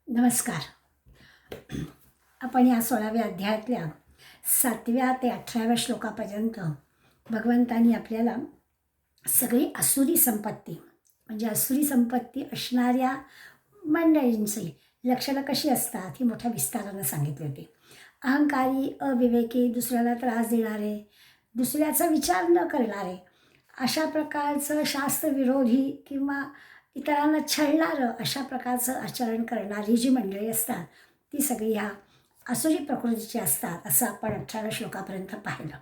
नमस्कार. आपण या 16व्या अध्यायातल्या 7व्या ते 18व्या श्लोकापर्यंत भगवंतांनी आपल्याला सगळी आसुरी संपत्ती म्हणजे आसुरी संपत्ती असणाऱ्या मंडळींची लक्षणं कशी असतात ही मोठ्या विस्तारानं सांगितली होती. अहंकारी, अविवेकी, दुसऱ्याला त्रास देणारे, दुसऱ्याचा विचार न करणारे, अशा प्रकारचं शास्त्रविरोधी किंवा इतरांना छळणारं अशा प्रकारचं आचरण करणारी जी मंडळी असतात ती सगळी ह्या आसुरी प्रकृतीची असतात असं आपण 18व्या श्लोकापर्यंत पाहिलं.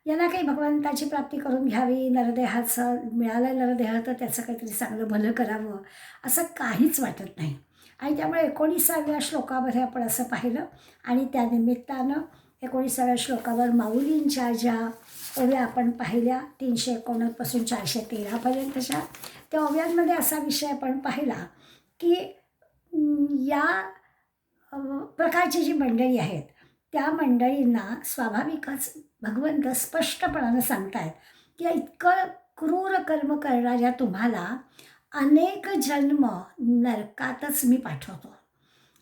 यांना काही भगवंताची प्राप्ती करून घ्यावी, नरदेहाचं मिळालं नरदेह तर त्याचं काहीतरी चांगलं भलं करावं असं काहीच वाटत नाही. आणि त्यामुळे 19व्या श्लोकामध्ये आपण असं पाहिलं आणि त्या निमित्तानं 19व्या श्लोकावर माऊलींच्या ज्या ओव्या आपण पाहिल्या 389 पासून 413पर्यंतच्या त्या ओव्यांमध्ये असा विषय आपण पाहिला की या प्रकारची जी मंडळी आहेत त्या मंडळींना स्वाभाविकच भगवंत स्पष्टपणानं सांगतायत की इतकं क्रूर कर्म करणाऱ्या तुम्हाला अनेक जन्म नरकातच मी पाठवतो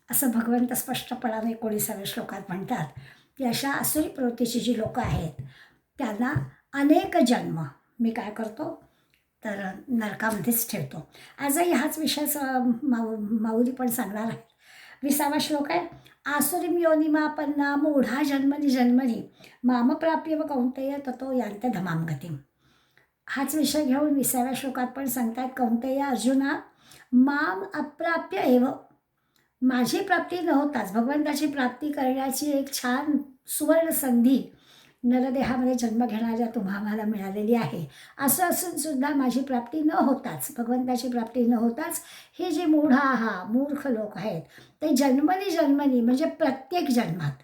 असं भगवंत स्पष्टपणाने 19व्या श्लोकात म्हणतात की अशा आसुरी प्रवृत्तीची जी लोकं आहेत त्यांना अनेक जन्म मी काय करतो तर नरकामध्येच ठेवतो. आजही हाच विषयाचा माऊली पण सांगणार आहे. 20वा श्लोक आहे, आसुरीम योनिमापन्ना मूढा जन्मनी जन्मनी मामप्राप्य व कौंतेय ततो यांत धमाम गतिम. हाच विषय घेऊन 20व्या श्लोकात पण सांगतात, कौंतेय अर्जुना माम अप्राप्य एव, माझी प्राप्ती न होताच भगवंताची प्राप्ती करण्याची एक छान सुवर्ण संधी नरदेहामध्ये जन्म घेणाऱ्या तुम्हाला मिळालेली आहे. असं असूनसुद्धा माझी प्राप्ती न होताच भगवंताची प्राप्ती न होताच हे जे मूर्ख लोक आहेत ते जन्मनी जन्मनी म्हणजे प्रत्येक जन्मात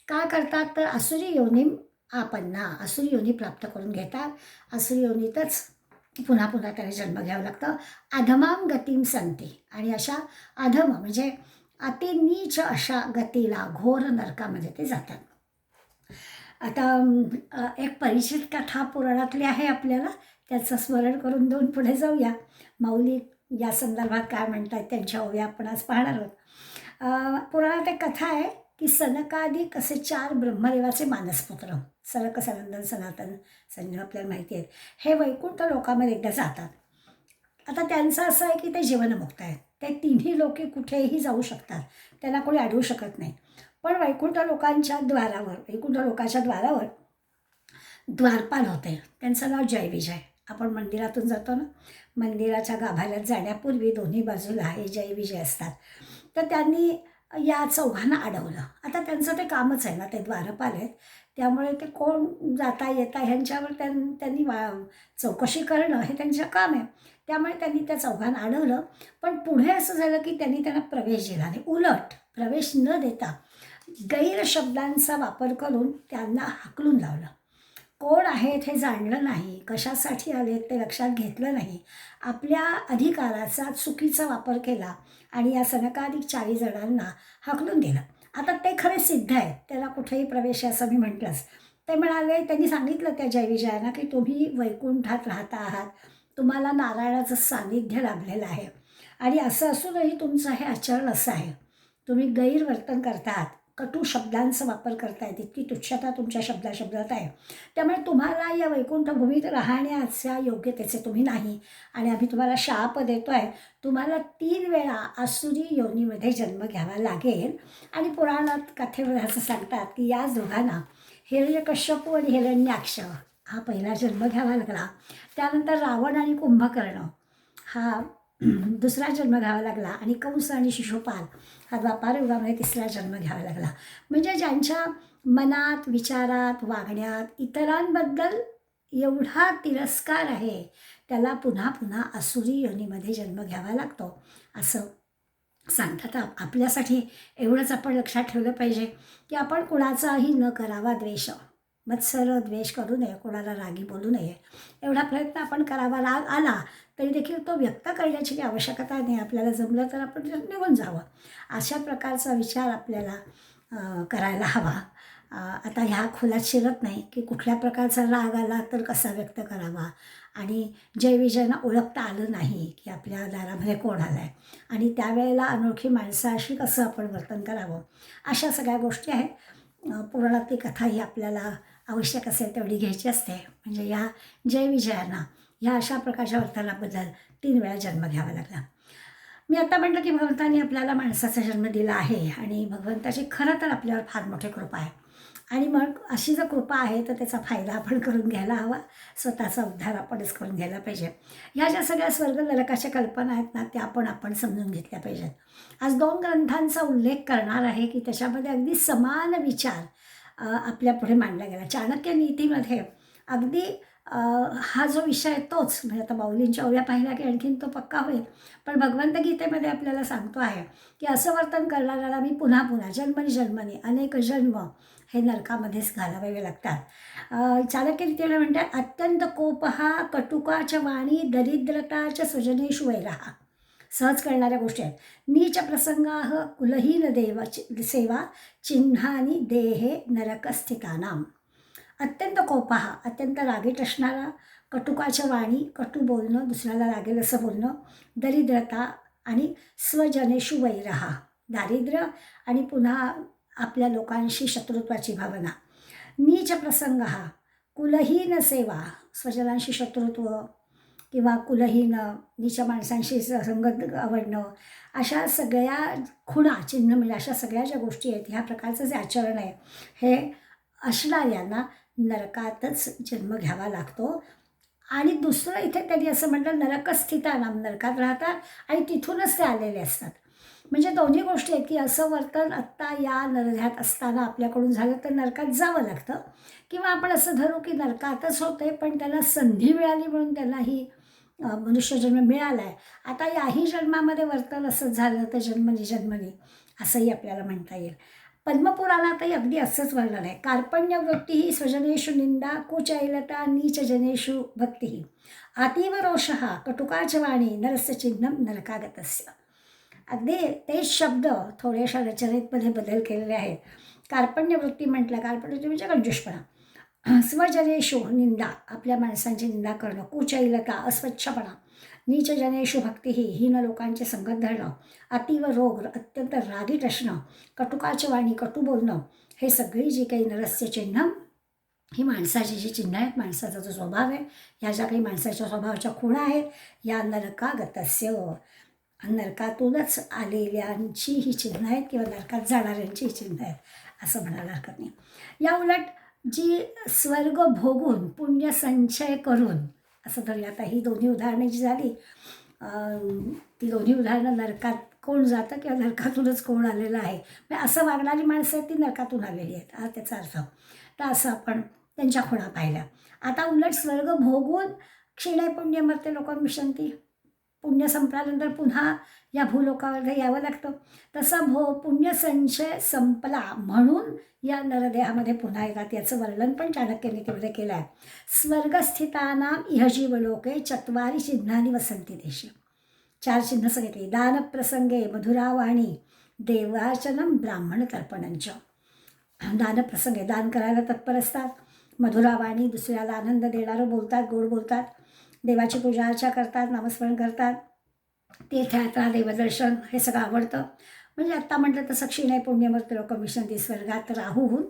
काय करतात तर आसुरी योनी आपन्ना, आसुरी योनी प्राप्त करून घेतात. आसुरी योनीतच पुन्हा पुन्हा त्याने जन्म घ्यावं लागतं. अधमाम गतीम संती, आणि अशा अधम म्हणजे अति नीच अशा गतीला घोर नरकामध्ये ते जातात. आता एक परिचित कथा पुराणातली आहे, आपल्याला त्याचं स्मरण करून देऊन पुढे जाऊया. माऊली या संदर्भात काय म्हणतात त्यांच्या ओव्या आपण आज पाहणार आहोत. पुराणात एक कथा आहे की सनकादिक असे 4 ब्रह्मदेवाचे मानसपुत्र सनक, सनंदन, सनातन, संजय आपल्याला माहिती आहेत. हे वैकुंठ लोकामध्ये एकदा जातात. आता त्यांचं असं आहे की ते जीवनमुक्त आहेत. ते तिन्ही लोके कुठेही जाऊ शकतात, त्यांना कोणी अडवू शकत नाही. पण वैकुंठ लोकांच्या द्वारावर द्वारपाल होते, त्यांचं नाव जय विजय. आपण मंदिरातून जातो ना, मंदिराच्या गाभाऱ्यात जाण्यापूर्वी दोन्ही बाजूला हे जय विजय असतात. तर त्यांनी या चौघांना अडवलं. आता त्यांचं ते कामच आहे ना, ते द्वारपाल आहेत, त्यामुळे ते कोण जाता येता ह्यांच्यावर त्यांनी चौकशी करणं हे त्यांचं काम आहे. त्यामुळे त्यांनी त्या चौघांना अडवलं. पण पुढे असं झालं की त्यांनी त्यांना प्रवेश दिला नाही. उलट प्रवेश न देता गैरशब्दांचा वापर करून त्यांना हाकलून लावलं. कोण आहेत हे जाणलं नाही, कशासाठी आले ते लक्षात घेतलं नाही, आपल्या अधिकाराचा चुकीचा वापर केला आणि या सनकादिक 40 जणांना हाकलून दिलं. आता ते खरे सिद्ध आहेत, त्याला कुठेही प्रवेश असं मी म्हटलंच. ते म्हणाले, त्यांनी सांगितलं त्या जयविजयांना की तुम्ही वैकुंठात राहता आहात, तुम्हाला नारायणाचं सान्निध्य लाभलेलं आहे आणि असं असूनही तुमचं हे आचरण असं आहे, तुम्ही गैरवर्तन करतात, कटू शब्दांचा वापर करतायत, इतकी तुच्छता तुमच्या शब्दात आहे. त्यामुळे तुम्हाला या वैकुंठ भूमीत राहण्याच्या योग्यतेचे तुम्ही नाही आणि आम्ही तुम्हाला शाप देतो आहे, तुम्हाला 3 वेळा आसुरी योनीमध्ये जन्म घ्यावा लागेल. आणि पुराणात कथेमध्ये असं सांगतात की या दोघांना हिरण्यकश्यपू आणि हिरण्याक्ष हा पहिला जन्म घ्यावा लागला. त्यानंतर रावण आणि कुंभकर्ण हा दुसरा जन्म घ्यावा लागला आणि कंस आणि शिशुपाल हा द्वापार युगामध्ये 3रा जन्म घ्यावा लागला. म्हणजे ज्यांच्या मनात, विचारात, वागण्यात इतरांबद्दल एवढा तिरस्कार आहे त्याला पुन्हा पुन्हा आसुरी योनीमध्ये जन्म घ्यावा लागतो असं सांगतात. आपल्यासाठी एवढंच आपण लक्षात ठेवलं पाहिजे की आपण कुणाचाही न करावा द्वेष, मत्सर द्वेष करू नये, कोणाला रागी बोलू नये. एवढा प्रयत्न आपण करावा. राग आला तरी देखील तो व्यक्त करण्याची काही आवश्यकता नाही. आपल्याला जमलं तर आपण निघून जावं, अशा प्रकारचा विचार आपल्याला करायला हवा. आता ह्या खोलात शिरत नाही की कुठल्या प्रकारचा राग आला तर कसा व्यक्त करावा आणि जय विजयना ओळखता आलं नाही की आपल्या दारामध्ये कोण आलं आहे आणि त्यावेळेला अनोळखी माणसाशी कसं आपण वर्तन करावं, अशा सगळ्या गोष्टी आहेत. पुराणातली कथा ही आपल्याला आवश्यक असेल तेवढी घ्यायची असते. म्हणजे या जय विजयांना ह्या अशा प्रकारच्या वर्तनाबद्दल 3 वेळा जन्म घ्यावा लागला. मी आता म्हटलं की भगवंतांनी आपल्याला माणसाचा जन्म दिला आहे आणि भगवंताची खरं तर आपल्यावर फार मोठी कृपा आहे. आणि मग अशी जर कृपा आहे तर त्याचा फायदा आपण करून घ्यायला हवा, स्वतःचा उद्धार आपणच करून घ्यायला पाहिजे. ह्या ज्या सगळ्या स्वर्ग नरकाच्या कल्पना आहेत ना, त्या आपण समजून घेतल्या पाहिजेत. आज 2 ग्रंथांचा उल्लेख करणार आहे की त्याच्यामध्ये अगदी समान विचार आपल्या पुढे मांडला गेला. चाणक्य नीतीमध्ये अगदी हा जो विषय आहे तोच, म्हणजे आता माऊलींच्या ओव्या पाहिल्या की आणखीन तो पक्का होईल. पण भगवंत गीतेमध्ये आपल्याला सांगतो आहे की असं वर्तन करणाऱ्याला मी पुन्हा पुन्हा जन्मनी अनेक जन्म हे नरकामध्येच घालावे लागतात. चाणक्य नीतीला म्हणतात, अत्यंत कोपहा कटुकाच्या वाणी दरिद्रताच्या स्वजनेषु वैराहा. सहज कळणाऱ्या गोष्टी आहेत. नीच प्रसंगाह कुलहीन सेवा चिन्हानी देहे नरकस्थितानाम. अत्यंत कोपहा, अत्यंत रागीट असणारा, कटुकाच्या वाणी, कटू बोलणं, दुसऱ्याला लागेल असं बोलणं, दरिद्रता आणि स्वजनेषु वैरहा, दारिद्र्य आणि पुन्हा आपल्या लोकांशी शत्रुत्वाची भावना. नीच प्रसंग हा कुलहीन सेवा, स्वजनांशी शत्रुत्व किंवा कुलहीन नीच माणसांशी संगत आवडणं, अशा सगळ्या खुणा चिन्ह म्हणजे अशा सगळ्या ज्या गोष्टी आहेत, ह्या प्रकारचं जे आचरण आहे हे असणाऱ्यांना नरकातच जन्म घ्यावा लागतो. आणि दुसरं इथे त्यांनी असं म्हटलं, नरकस्थितानाम, नरकात राहतात आणि तिथूनच ते आलेले असतात. म्हणजे दोन्ही गोष्टी आहेत की असं वर्तन आत्ता या नरध्यात असताना आपल्याकडून झालं तर नरकात जावं लागतं, किंवा आपण असं धरू की नरकातच होते पण त्यांना संधी मिळाली म्हणून त्यांना ही मनुष्यजन्म मिळाला आहे. आता याही जन्मामध्ये वर्तन असंच झालं तर जन्मनी असंही आपल्याला म्हणता येईल. पद्मपुराणातही अगदी असंच वर्णन आहे. कार्पण्य वृत्ती ही स्वजनेषु निंदा, कुचैलता नीच जनेषु भक्ती, अतीव रोषः कटुकाच वाणी नरस्य चिन्हम नरकागतस्य. अगदी तेच शब्द थोड्याशा रचनेमध्ये बदल केलेले आहेत. कार्पण्य वृत्ती म्हटलं, कार्पण्य म्हणजे कंजूषपणा, स्वजनेषु निंदा, आपल्या माणसांची निंदा करणं, कुचैलता अस्वच्छपणा, नीच जनेषु भक्ती हीन लोकांचे संगत धरणं, अतीव रोग अत्यंत रागीट असणं, कटुकाची वाणी कटू बोलणं, हे सगळी जी काही नरस्य चिन्ह, ही माणसाची जी चिन्ह आहेत, माणसाचा जो स्वभाव आहे, ह्या ज्या काही माणसाच्या स्वभावाच्या खुणा आहेत, या नरकागतस्य, नरकातूनच आलेल्यांची ही चिन्ह आहेत किंवा नरकात जाणाऱ्यांची ही चिन्ह आहेत असं म्हणायला हरकत नाही. या उलट जी स्वर्ग भोगून पुण्य संचय करून, असं तरी आता ही दोन्ही उदाहरणे जी झाली, ती दोन्ही उदाहरणं नरकात कोण जातं किंवा नरकातूनच कोण आलेलं आहे, म्हणजे असं वागणारी माणसं आहेत ती नरकातून आलेली आहेत, हा त्याचा अर्थ. तर असं आपण त्यांच्या खुणा पाहिल्या. आता उलट स्वर्ग भोगून क्षीणे पुण्य मरते लोक विशंती, पुण्य संपल्यानंतर पुन्हा या भूलोकामध्ये यावं लागतं. तसा पुण्यसंचय संपला म्हणून या नरदेहामध्ये पुन्हा येतात. याचं वर्णन पण चाणक्य नीतीमध्ये केलं आहे. स्वर्गस्थितानाम इहजीवलोके चत्वारी चिन्हानी वसंती देशे. 4 चिन्ह सांगितली. दानप्रसंगे मधुरावाणी देवाचनम ब्राह्मण तर्पणंच. दानप्रसंगे दान करायला तत्पर असतात, मधुरावाणी दुसऱ्याला आनंद देणारं बोलतात, गोड बोलतात, देवाची पूजा अर्चा करतात, नामस्मरण करतात, तीर्थयात्रा, देवदर्शन हे सगळं आवडतं. म्हणजे आत्ता म्हटलं तसं क्षीणे पुण्यमर्त लोक विशंती, स्वर्गात राहून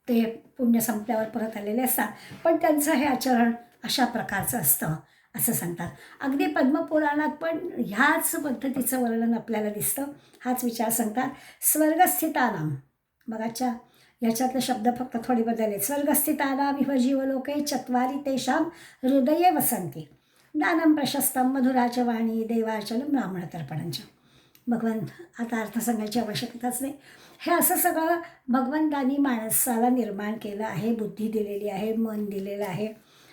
ते पुण्य संपल्यावर परत आलेले असतात, पण त्यांचं हे आचरण अशा प्रकारचं असतं असं सांगतात. अगदी पद्मपुराणात पण ह्याच पद्धतीचं वर्णन आपल्याला दिसतं, हाच विचार सांगतात. स्वर्गस्थितानाम, बघाच्या ह्याच्यातले शब्द फक्त थोडी बदलले. स्वर्गस्थितानाम इह जीवलोके चत्वारी तेषां हृदये वसंती, दानं प्रशस्तं मधुराच वाणी देवाचलं ब्राह्मण तर्पणंच. भगवंत आता अर्थ सांगायची आवश्यकताच नाही. हे असं सगळं भगवंतानी माणसाला निर्माण केलं आहे, बुद्धी दिलेली आहे, मन दिलेलं आहे,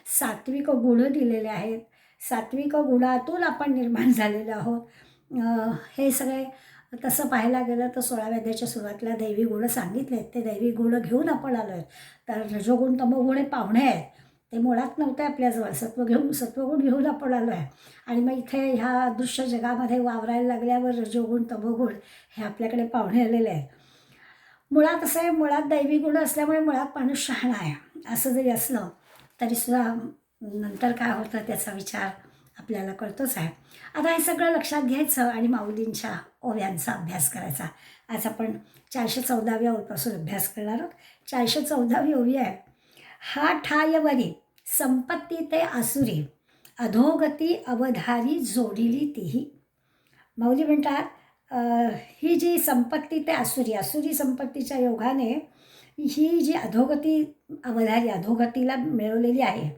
सात्विक गुण दिलेले आहेत, सात्विक गुणातून आपण निर्माण झालेलो आहोत. हे सगळे तसं पाहायला गेलं तर 16व्या अध्यायाच्या सुरुवातीला दैवी गुण सांगितले आहेत. ते दैवी गुण घेऊन आपण आलो आहे. तर रजोगुण तमोगुण हे पाहुणे आहेत, ते मुळात नव्हते आपल्याजवळ. सत्वगुण घेऊन आपण आलो आहे. आणि मग इथे ह्या दृश्य जगामध्ये वावरायला लागल्यावर रजोगुण तमोगुण हे आपल्याकडे पाहुणे आलेले आहेत. मुळात असं आहे, मुळात दैवी गुण असल्यामुळे मुळात माणूस शहाणा आहे. असं जरी असलं तरीसुद्धा नंतर काय होतं त्याचा विचार आपल्याला कळतोच आहे. आता हे सगळं लक्षात घ्यायचं आणि माऊलींच्या ओव्यांचा अभ्यास करायचा. आज आपण 414व्या ओवीपासून अभ्यास करणार आहोत. 414वी ओवी आहे, हा ठायवरी संपत्ती ते आसुरी, अधोगती अवधारी जोडिली तीही. माऊली म्हणतात ही जी संपत्ती ते आसुरी, आसुरी संपत्तीच्या योगाने ही जी अधोगती अवधारी, अधोगतीला मिळवलेली आहे,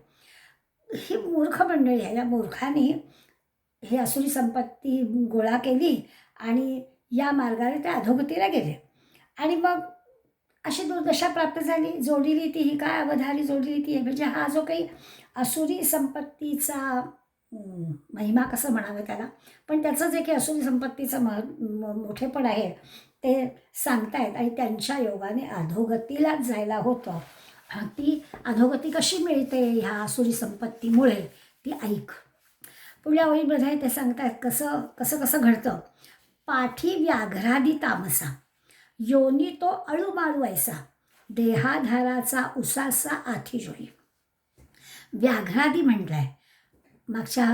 ही मूर्ख मंडळी आहे. या मूर्खाने ही आसुरी संपत्ती गोळा केली आणि या मार्गाने ते अधोगतीला गेले आणि मग अशी दुर्दशा प्राप्त झाली. जोडीली ती ही काय अवधारी जोडीली ती आहे, म्हणजे हा जो काही आसुरी संपत्तीचा महिमा कसं म्हणावं त्याला, पण त्याचं जे काही आसुरी संपत्तीचं मोठेपण आहे ते सांगतायत आणि त्यांच्या योगाने अधोगतीलाच जायला होतं. ती अधोगती कशी मिळते ह्या आसुरी संपत्तीमुळे ती ऐक. पुढल्या ओळीमध्ये ते सांगतायत कसं कसं कसं घडतं. पाठी व्याघ्रादी तामसा, योनी तो अळूमाळू ऐसा, देहाधाराचा उसासा आठी जोई. व्याघ्रादी म्हटलं आहे. मागच्या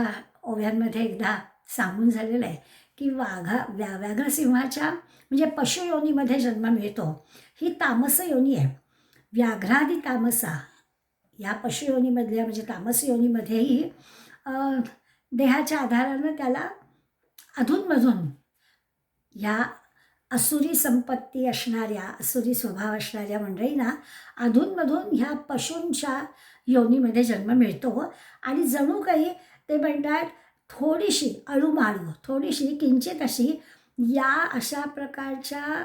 ओव्यांमध्ये एकदा सांगून झालेलं आहे की व्याघ्रसिंहाच्या म्हणजे पशुयोनीमध्ये जन्म मिळतो. ही तामस योनी आहे. व्याघ्रादी तामसा या पशुयोनीमधल्या म्हणजे तामस योनीमध्येही देहाच्या आधारानं त्याला अधूनमधून ह्या आसुरी संपत्ती असणाऱ्या, आसुरी स्वभाव असणाऱ्या मंडळींना अधूनमधून ह्या पशूंच्या योनीमध्ये जन्म मिळतो आणि जणू काही ते म्हणतात थोडीशी अळूमाळू, थोडीशी किंचित अशी या अशा प्रकारच्या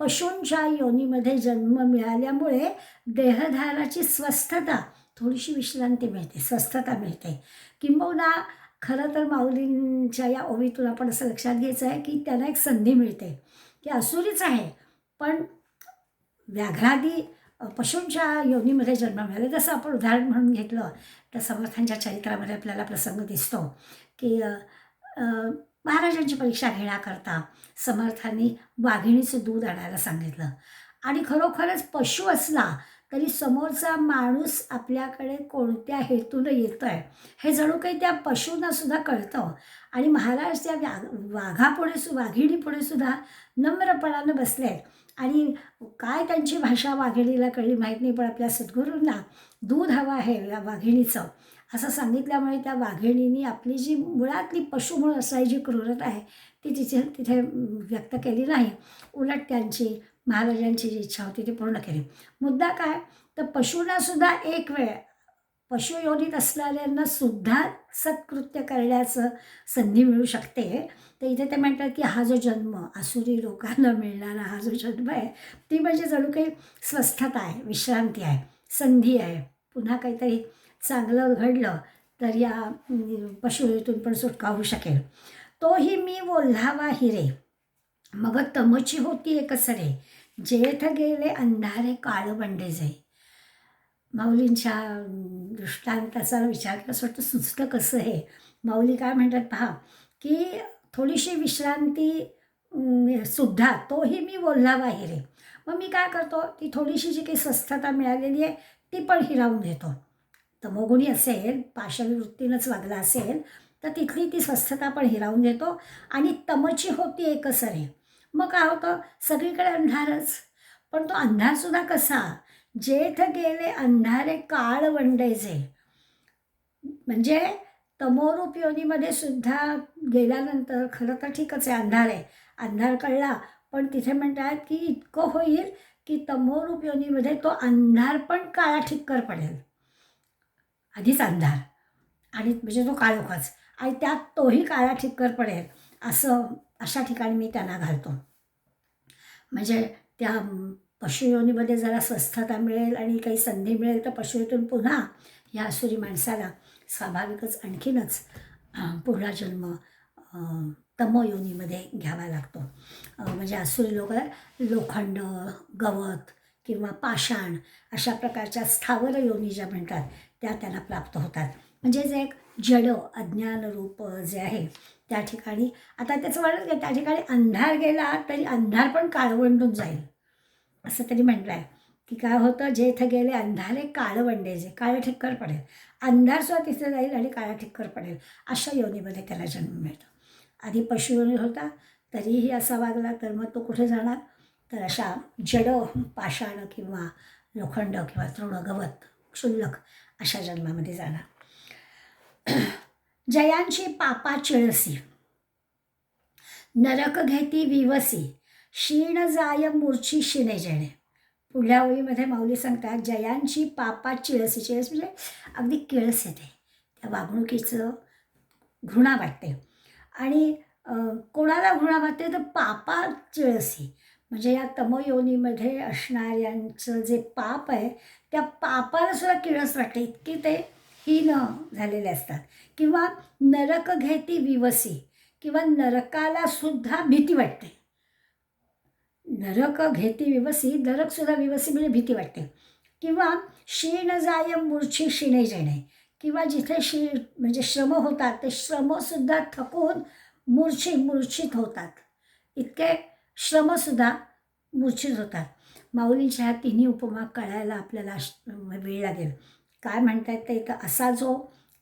पशूंच्या योनीमध्ये जन्म मिळाल्यामुळे देहधाराची स्वस्थता, थोडीशी विश्रांती मिळते, स्वस्थता मिळते. किंबहुना खरं तर माऊलींच्या या ओवीतून आपण असं लक्षात घ्यायचं आहे की त्यांना एक संधी मिळते की आसुरीच आहे पण व्याघ्रादी पशूंच्या योनीमध्ये जन्म मिळाले. जसं आपण उदाहरण म्हणून घेतलं तर समर्थांच्या चरित्रामध्ये आपल्याला प्रसंग दिसतो की महाराजांची परीक्षा घेण्याकरता समर्थांनी वाघिणीचं दूध आणायला सांगितलं आणि खरोखरच पशु असला तरी समोरचा माणूस आपल्याकडे कोणत्या हेतूनं येतो आहे हे जणू काही त्या पशूंना सुद्धा कळतं आणि महाराज त्या वाघिणीपुढे सुद्धा नम्रपणानं बसले आहेत आणि काय त्यांची भाषा वाघिणीला कळली माहीत नाही, पण आपल्या सद्गुरूंना दूध हवं आहे या वाघिणीचं असं सांगितल्यामुळे त्या वाघिणीने आपली जी मुळातली पशुमुळ असणारी जी क्रूरता आहे ती तिथे व्यक्त केली नाही, उलट त्यांची महाराजांची जी इच्छा होती ती पूर्ण केली. मुद्दा काय तर पशूंनासुद्धा एक वेळ पशुयोनीत असणाऱ्यांना सुद्धा सत्कृत्य करण्याचं संधी मिळू शकते. तर इथे ते म्हणतात की हा जो जन्म आसुरी लोकांना मिळणारा हा जो जन्म आहे ती म्हणजे जणू काही स्वस्थता आहे, विश्रांती आहे, संधी आहे. पुन्हा काहीतरी चांगलं घडलं तर या पशुयोनीतून पण सुटका होऊ शकेल. तोही मी बोल्हावा हिरे, मग तमची होती एकसरे, जेथ गेले अंधारे काळ बंडे जाई. माऊलींच्या दृष्टांताचा विचार केला असं वाटतं सुचतं कसं हे. माऊली काय म्हणतात पहा की थोडीशी विश्रांती सुद्धा तोही मी बोल्हावा हिरे. मग मी काय करतो ती थोडीशी जी काही स्वस्थता मिळालेली आहे ती पण हिरावून घेतो. तमोगुणी असेल, पाशवी वृत्तीनंच वागला असेल तर तिथली ती स्वस्थता पण हिरावून घेतो आणि तमची होती एकसरे. मग काय होतं सगळीकडे अंधारच, पण तो अंधारसुद्धा कसा, जेथ गेले अंधारे काळ वंडेजे, म्हणजे तमोरूप योनीमध्ये सुद्धा गेल्यानंतर खरं तर ठीकच आहे अंधार आहे, अंधार कळला, पण तिथे म्हणतात की इतकं होईल की तमोरूप योनीमध्ये तो अंधार पण काळा ठिक्कर पडेल. आधीच अंधार आणि म्हणजे तो काळोखाच आणि त्यात तोही काळा ठिक्कर पडेल अशा ठिकाणी मी त्यांना घालतो. म्हणजे त्या पशुयोनीमध्ये जरा स्वस्थता मिळेल आणि काही संधी मिळेल तर पशुयोनीतून पुन्हा या आसुरी माणसाला स्वाभाविकच आणखीनच पुढला जन्म तमोयोनीमध्ये घ्यावा लागतो. म्हणजे आसुरी लोखंड, गवत किंवा पाषाण अशा प्रकारच्या स्थावर योनी ज्या म्हणतात त्या त्यांना प्राप्त होतात. म्हणजे जे एक जड अज्ञानरूप जे आहे त्या ठिकाणी आता त्याचं वर्णन काय, त्या ठिकाणी अंधार गेला तरी अंधार पण काळवंडून जाईल असं तरी म्हटलं आहे. की काय होतं, जे इथं गेले अंधारे काळवंडे, जे काळं ठिक्कर पडेल, अंधारसुद्धा तिथे जाईल आणि काळा ठिक्कर पडेल, अशा योनीमध्ये त्याला जन्म मिळतो. आधी पशुयोनी होता, तरीही असा वागला, तर मग तो कुठे जाणार, तर अशा जड पाषाण किंवा लोखंड किंवा तृण गवत क्षुल्लक अशा जन्मामध्ये जाणार. जयांची पापा चिळसी, नरक घेती विवसी, क्षीण जाय मूर्छी शिणे जेणे. पुढल्या ओळीमध्ये माऊली सांगतात, जयांची पापा चिळसी. चिळस म्हणजे अगदी किळस येते, त्या वागणुकीचं घृणा वाटते. आणि कोणाला घृणा वाटते, तर पापा चिळसी म्हणजे या तमयोनीमध्ये असणाऱ्यांचं जे पाप आहे, त्या पापाला सुद्धा किळस वाटते, इतकी ते हीन झालेले असतात. किंवा नरक घेती विवसी, किंवा नरकाला सुद्धा भीती वाटते. नरक घेती विवसी, नरकसुद्धा विवसी म्हणजे भीती वाटते. किंवा क्षीण जाय मूर्छी शिणे जेणे, किंवा जिथे म्हणजे श्रम होतात, ते श्रमसुद्धा थकून मूर्छित होतात. इतके श्रमसुद्धा मूर्छित होतात. माऊलींच्या ह्या तिन्ही उपमा कळायला आपल्याला वेळ लागेल. काय म्हणतात ते, तर असा जो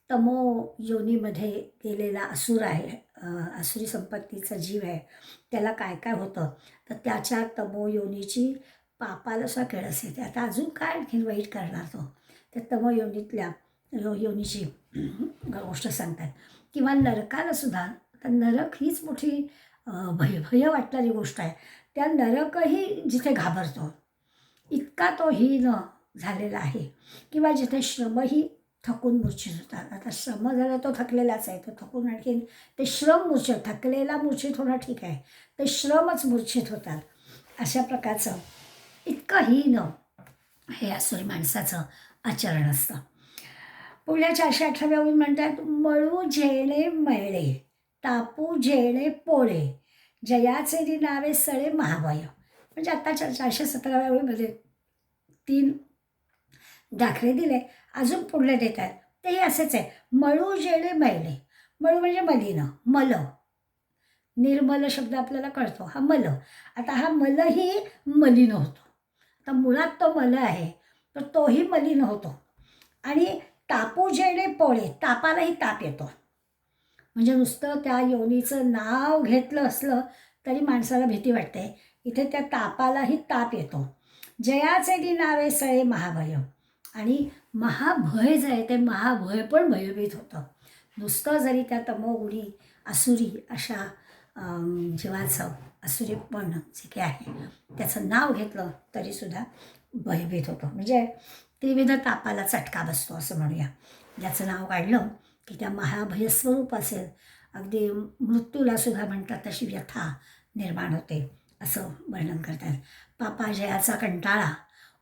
तमो योनीमध्ये गेलेला असुर आहे, असुरी संपत्तीचा जीव आहे, त्याला काय काय होतं, तर त्याच्या तमो योनीची पापाला सुद्धा किळस येते. आता अजून काय आणखीन वाईट करणार तो, त्या तमो योनीतल्या योनीची गोष्ट सांगतात. किंवा नरकाला सुद्धा, तर नरक हीच मोठी भय वाटणारी गोष्ट आहे. त्या नरकही जिथे घाबरतो, इतका तो हीन झालेला आहे. किंवा जिथे श्रमही थकून मूर्छित होतात. आता श्रम झाला तो थकलेलाच आहे, तो थकून आणखीन ते श्रम मूर्छित, थकलेला मूर्छित होणं ठीक आहे, ते श्रमच मूर्छित होतात. अशा प्रकारचं इतकं हीन हे असुरी माणसाचं आचरण असतं. पुढल्या 418व्या ओळीत म्हणतात, मळू झेणे मळे, तापू झेणे पोळे, जयाचे दी नावे सळे महाभय. म्हणजे आत्ताच्या 417व्या ओळीमध्ये 3 दाखले दिले, अजून पुढले देत आहेत, तेही असेच आहे. मळू जेणे मैले, मळू म्हणजे मलिन, मल, निर्मल शब्द आपल्याला कळतो, हा मल. आता हा मलही मलिन होतो. आता मुळात तो मल आहे, तर तोही मलिन होतो. आणि तापू जेणे पोळे, तापालाही ताप येतो. म्हणजे नुसतं त्या योनीचं नाव घेतलं असलं तरी माणसाला भीती वाटते, इथे त्या तापालाही ताप येतो. जयाचे दी नावे सळे महाभय, आणि महाभय जे आहे ते महाभय पण भयभीत होतं. नुसतं जरी त्या तमोगुणी असुरी अशा जीवाचं असुरीपण जे काही आहे त्याचं नाव घेतलं तरीसुद्धा भयभीत होतो. म्हणजे त्रिविध तापाला चटका बसतो असं म्हणूया. ज्याचं नाव काढलं की त्या महाभयस्वरूप असेल, अगदी मृत्यूला सुद्धा म्हणतात तशी व्यथा निर्माण होते असं वर्णन करतात. पापा जयाचा कंटाळा,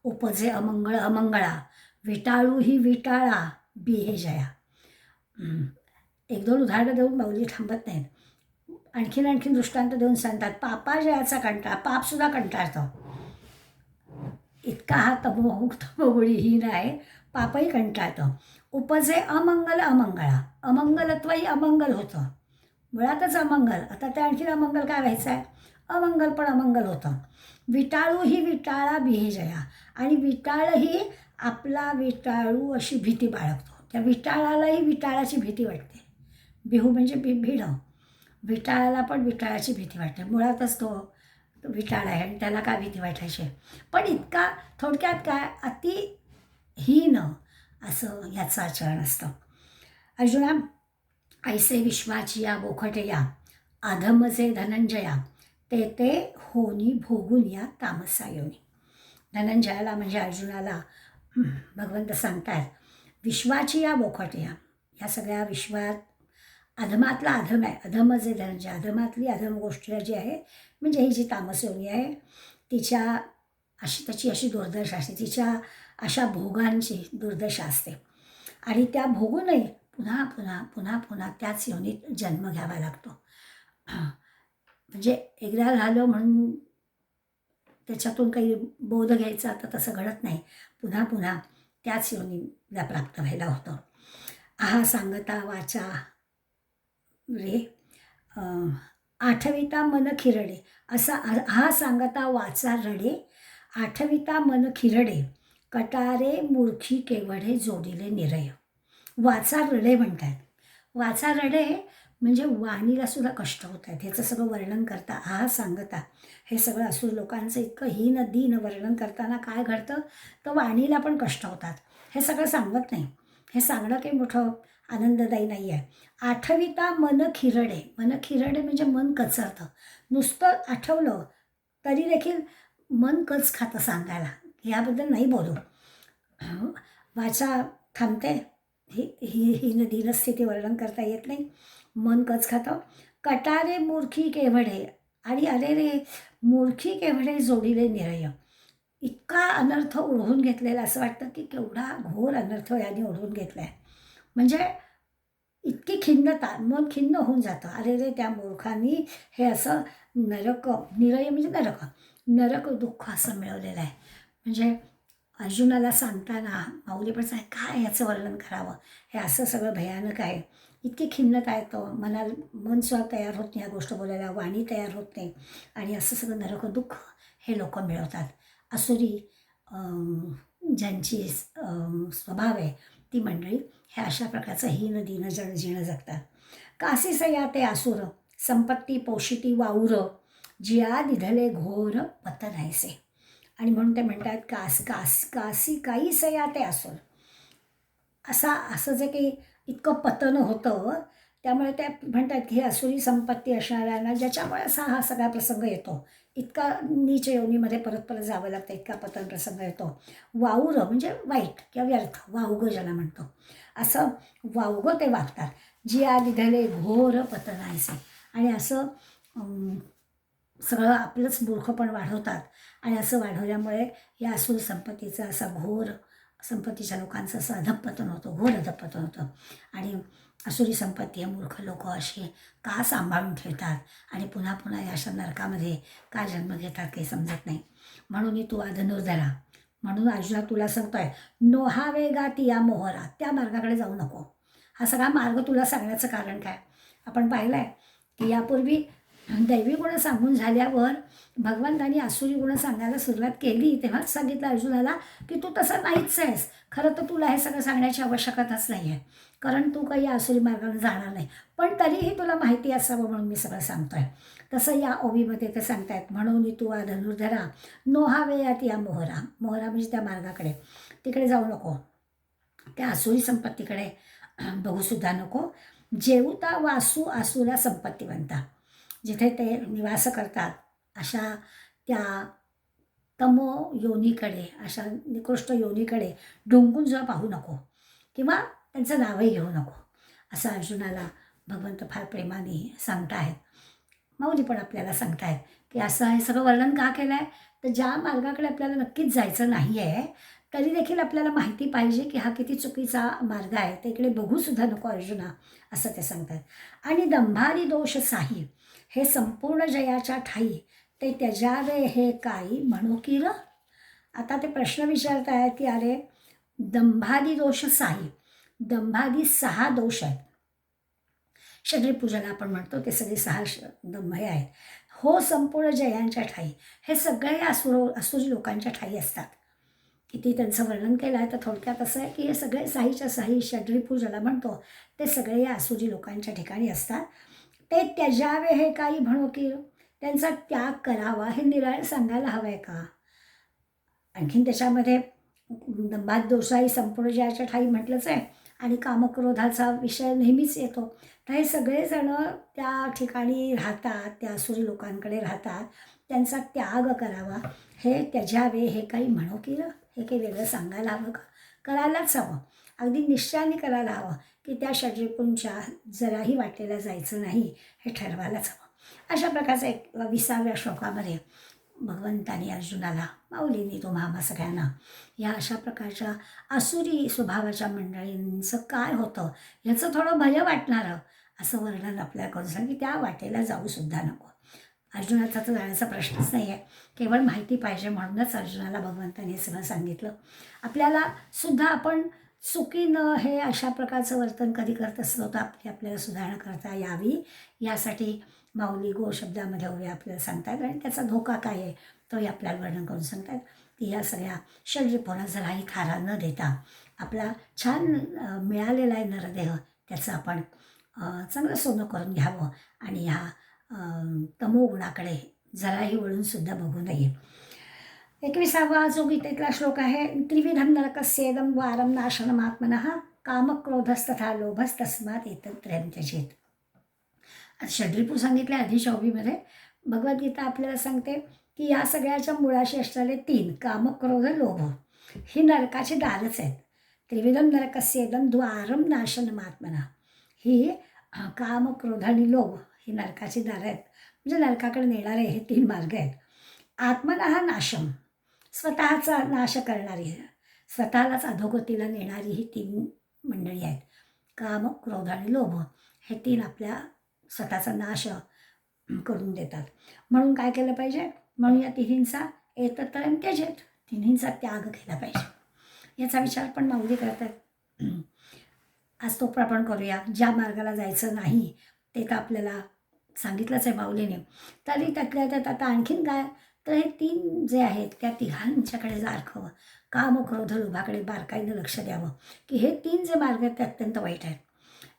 उपजे अमंगळ अमंगळा, विटाळू ही विटाळा बिहे जया. 1-2 उदाहरणं देऊन माऊली थांबत नाहीत, आणखीन दृष्टांत देऊन सांगतात. पापा जयाचा कंटाळा, पापसुद्धा कंटाळतं, इतका हा तमोगुणी हीन आहे, पापही कंटाळतं. उपजे अमंगल अमंगळा, अमंगलत्वही अमंगल होतं, मुळातच अमंगल, आता त्या आणखीन अमंगल काय व्हायचं आहे, अमंगल पण अमंगल होतं. विटाळू ही विटाळा बिहे जया, आणि विटाळही आपला विटाळू अशी भीती बाळगतो. त्या विटाळालाही विटाळाची भीती वाटते. बिहू म्हणजे भिणं, विटाळाला पण विटाळाची भीती वाटते. मुळातच तो विटाळ आहे आणि त्याला काय भीती वाटायची. पण इतका थोडक्यात काय अतिहीन असं याचं आचरण असतं. अर्जुना, ऐसे विश्वाची या बोखटया, अधमजे धनंजया, ते ते होनी भोगून या तामसा योनी. धनंजयाला म्हणजे अर्जुनाला भगवंत सांगतात, विश्वाची या बोखटया, या सगळ्या विश्वात अधमातला अधम आहे, अधम जे धनंजय, अधमातली अधम गोष्ट जी आहे म्हणजे ही जी तामस योनी आहे, तिच्या त्याची अशी दुर्दशा असते, तिच्या अशा भोगांची दुर्दशा असते. आणि त्या भोगूनही पुन्हा पुन्हा पुन्हा पुन्हा त्याच योनीत जन्म घ्यावा लागतो. म्हणजे एकदा झालं म्हणून त्याच्यातून काही बोध घ्यायचा तर तसं घडत नाही, पुन्हा पुन्हा त्याच योनीला प्राप्त व्हायला होतं. आहा सांगता वाचा रे, आठविता मन खिरडे, असा हा सांगता वाचा रडे, आठविता मन खिरडे, कटारे मूर्खी केवढे जोडिले निरय. वाचा रडे म्हणतात. वाचा रडे म्हणजे वाणीला सुद्धा कष्ट होत आहेत. ह्याचं सगळं वर्णन करता हा सांगता हे सगळं असुर लोकांचं इतकं हीन दीन वर्णन करताना काय घडतं, तर वाणीला पण कष्ट होतात. हे सगळं सांगत नाही. हे सांगणं काही मोठं आनंददायी नाही आहे. आठविता मन खिरडे, मन खिरडे म्हणजे मन कचरतं. नुसतं आठवलं तरी देखील मन कच खातं सांगायला. ह्याबद्दल नाही बोलू. वाचा थांबते. ही दीनस्थिती वर्णन करता येत नाही. मन कच खातं. कटारे मूर्खी केवढे, आणि अरे रे मूर्खी केवढे जोडिले निरय. इतका अनर्थ ओढवून घेतलेला, असं वाटतं की केवढा घोर अनर्थ याने ओढवून घेतला आहे. म्हणजे इतकी खिन्नता, मन खिन्न होऊन जातं. अरे रे त्या मूर्खांनी हे असं नरक, निरय म्हणजे नरक, नरक दुःख असं मिळवलेलं आहे. म्हणजे अर्जुनाला सांगताना माऊली पण सांग काय याचं वर्णन करावं, हे असं सगळं भयानक आहे. इतकी खिन्नता येतं, मन सुद्धा तयार होत नाही या गोष्ट बोलायला, वाणी तयार होत नाही, आणि असं सगळं नरक दुःख हे लोक मिळवतात. आसुरी ज्यांची स्वभाव आहे ती मंडळी हे अशा प्रकारचं हीन दीन जीणं जगतात. कासीसया ते आसुर, संपत्ती पोशिती वाऊर, जिया निधले घोर पतनायसे. आणि म्हणून ते म्हणतात कासी सया ते आसुर. असं जे काही इतकं पतन होतं, त्यामुळे ते म्हणतात की हे असुरी संपत्ती असणाऱ्यांना, ज्याच्यामुळे हा सगळा प्रसंग येतो. इतका नीच योनीमध्ये परत परत जावं लागतं, इतका पतन प्रसंग येतो. वाऊर म्हणजे वाईट किंवा व्यर्थ, वावगं ज्याला म्हणतो, असं वावगं ते वागतात. जिया निधले घोर पतनायसे. आणि असं सगळं आपलंच मूर्खपण वाढवतात. आणि असं वाढवल्यामुळे या असुर संपत्तीचा असा घोर, संपत्तीच्या लोकांचं असं अधपतन होतं, घोर अधपतन होतं. आणि असुरी संपत्ती हे मूर्ख लोक अशी का सांभाळून ठेवतात आणि पुन्हा पुन्हा या अशा नरकामध्ये का जन्म घेतात काही समजत नाही. म्हणून तू धनुर्धरा, म्हणून अर्जुना तुला सांगतोय, नोहावे गाती या मोहरा, त्या मार्गाकडे जाऊ नको. हा सगळा मार्ग तुला सांगण्याचं कारण काय, आपण पाहिलं आहे की यापूर्वी दैवी गुण सांगून झाल्यावर भगवंतांनी आसुरी गुण सांगायला सुरुवात केली, तेव्हाच सांगितलं अर्जुनाला की तू तसं नाहीच आहेस. खरं तर तुला हे सगळं सांगण्याची आवश्यकताच नाही आहे, कारण तू काही आसुरी मार्गाने जाणार नाही. पण तरीही तुला माहिती असावं म्हणून मी सगळं सांगतोय. तसं या ओवीमध्ये ते सांगतायत, म्हणून तू धनुर्धरा नोहावे यात या मोहरा. मोहरा म्हणजे त्या मार्गाकडे, तिकडे जाऊ नको, त्या आसुरी संपत्तीकडे बघूसुद्धा नको. जेवता वासू आसुरा संपत्तीवंता, जिथे ते निवास करतात अशा त्या तमो योनीकडे, अशा निकृष्ट योनीकडे डोंगून जेव्हा पाहू नको, किंवा त्यांचं नावही घेऊ नको, असं अर्जुनाला भगवंत फार प्रेमाने सांगतायत. माऊली पण आपल्याला सांगतायत की असं हे सगळं वर्णन का केलं आहे, तर ज्या मार्गाकडे आपल्याला नक्कीच जायचं नाही आहे, तरी देखील आपल्याला माहिती पाहिजे की हा किती चुकीचा मार्ग आहे, ते इकडे बघूसुद्धा नको अर्जुना, असं ते सांगतात. आणि दंभारी दोष साही, हे संपूर्ण जयाच्या ठाई, ते त्यजावे हे काही म्हणू की र. आता ते प्रश्न विचारत आहेत की अरे दंभादी दोष साही, दंभादी 6 दोष आहेत. शरीरपूजन आपण म्हणतो ते सगळे 6 दंभ हे आहेत. हो संपूर्ण जयांच्या ठाई, हे सगळे असुरी लोकांच्या ठाई असतात. किती त्यांचं वर्णन केलं आहे, तर थोडक्यात असं आहे की हे सगळे साहीच्या साही षड्रिपू ज्याला म्हणतो, ते सगळे या असुरी लोकांच्या ठिकाणी असतात. ते त्यजावे हे काही म्हणू की, त्यांचा त्याग करावा हे निराळ सांगायला हवं आहे का. आणखीन त्याच्यामध्ये दंभात दोषाही संपूर्ण ज्याच्या ठाई म्हटलंच आहे, आणि कामक्रोधाचा विषय नेहमीच येतो. तर हे सगळेजणं त्या ठिकाणी राहतात, त्या असुरी लोकांकडे राहतात, त्यांचा त्याग करावा, हे त्यजावे हे काही म्हणू की र. हे काही वेगळं सांगायला हवं का, करायलाच हवं, अगदी निश्चयाने करायला हवं की त्या षड्रिपूंच्या जराही वाटेला जायचं नाही, हे ठरवायलाच हवं. अशा प्रकारचा एक 20व्या श्लोकामध्ये भगवंतानी अर्जुनाला, माऊलींनी तुम्हा आम्हा सगळ्यांना या अशा प्रकारच्या आसुरी स्वभावाच्या मंडळींचं काय होतं ह्याचं थोडं भय वाटणारं असं वर्णन आपल्याला करून सांग की त्या वाटेला जाऊसुद्धा नको. अर्जुनाचा तर जाण्याचा प्रश्नच नाही आहे, केवळ माहिती पाहिजे म्हणूनच अर्जुनाला भगवंतांनी हे सगळं सांगितलं. आपल्याला सुद्धा आपण चुकीनं हे अशा प्रकारचं वर्तन कधी करत असलो तर आपल्याला सुधारणा करता यावी, यासाठी माऊली गो शब्दामध्ये ओव्या आपल्याला सांगतात आणि त्याचा धोका काय आहे तोही आपल्याला वर्णन करून सांगतात की या सगळ्या षड्रिपूंना जराही थारा न देता आपला छान मिळालेला आहे नरदेह त्याचं आपण चांगलं सोनं करून घ्यावं आणि ह्या तमोगुणाकडे जराही वळूनसुद्धा बघू नये. 21वा जो गीतेतला श्लोक आहे, त्रिविधम नरकस्येदं द्वारं नाशनमात्मनः कामक्रोधस्तथा लोभस्तस्मात् एतत्त्रयं त्यजेत. षड्रिपू सांगितले आधी 24मध्ये. भगवद्गीता आपल्याला सांगते की या सगळ्याच्या मुळाशी असणारे 3 काम क्रोध लोभ ही नरकाची दारच आहेत. त्रिविधम नरकस्येदं द्वारं नाशनमात्मनः ही काम क्रोध आणि लोभ ही नरकाची दारं आहेत. म्हणजे नरकाकडे नेणारे हे 3 मार्ग आहेत. आत्मनः नाशम, स्वतःचा नाश करणारी, स्वतःलाच अधोगतीला नेणारी ही 3 मंडळी आहेत. काम क्रोध आणि लोभ हे 3 आपल्या स्वतःचा नाश करून देतात. म्हणून काय केलं पाहिजे, म्हणून या तिन्हींचा एतत्त्रयं त्यजेत, तिन्हींचा त्याग केला पाहिजे. याचा विचार पण माऊली करतात. आज तो आपण करूया. ज्या मार्गाला जायचं नाही ते तर आपल्याला सांगितलंच आहे माऊलीने, तरी त्यातल्या त्यात आता आणखीन काय, तर हे 3 जे आहेत त्या तिघांच्याकडे सारखं काम क्रोध लोभाकडे बारकाईनं लक्ष द्यावं की हे 3 जे मार्ग आहेत ते अत्यंत वाईट आहेत.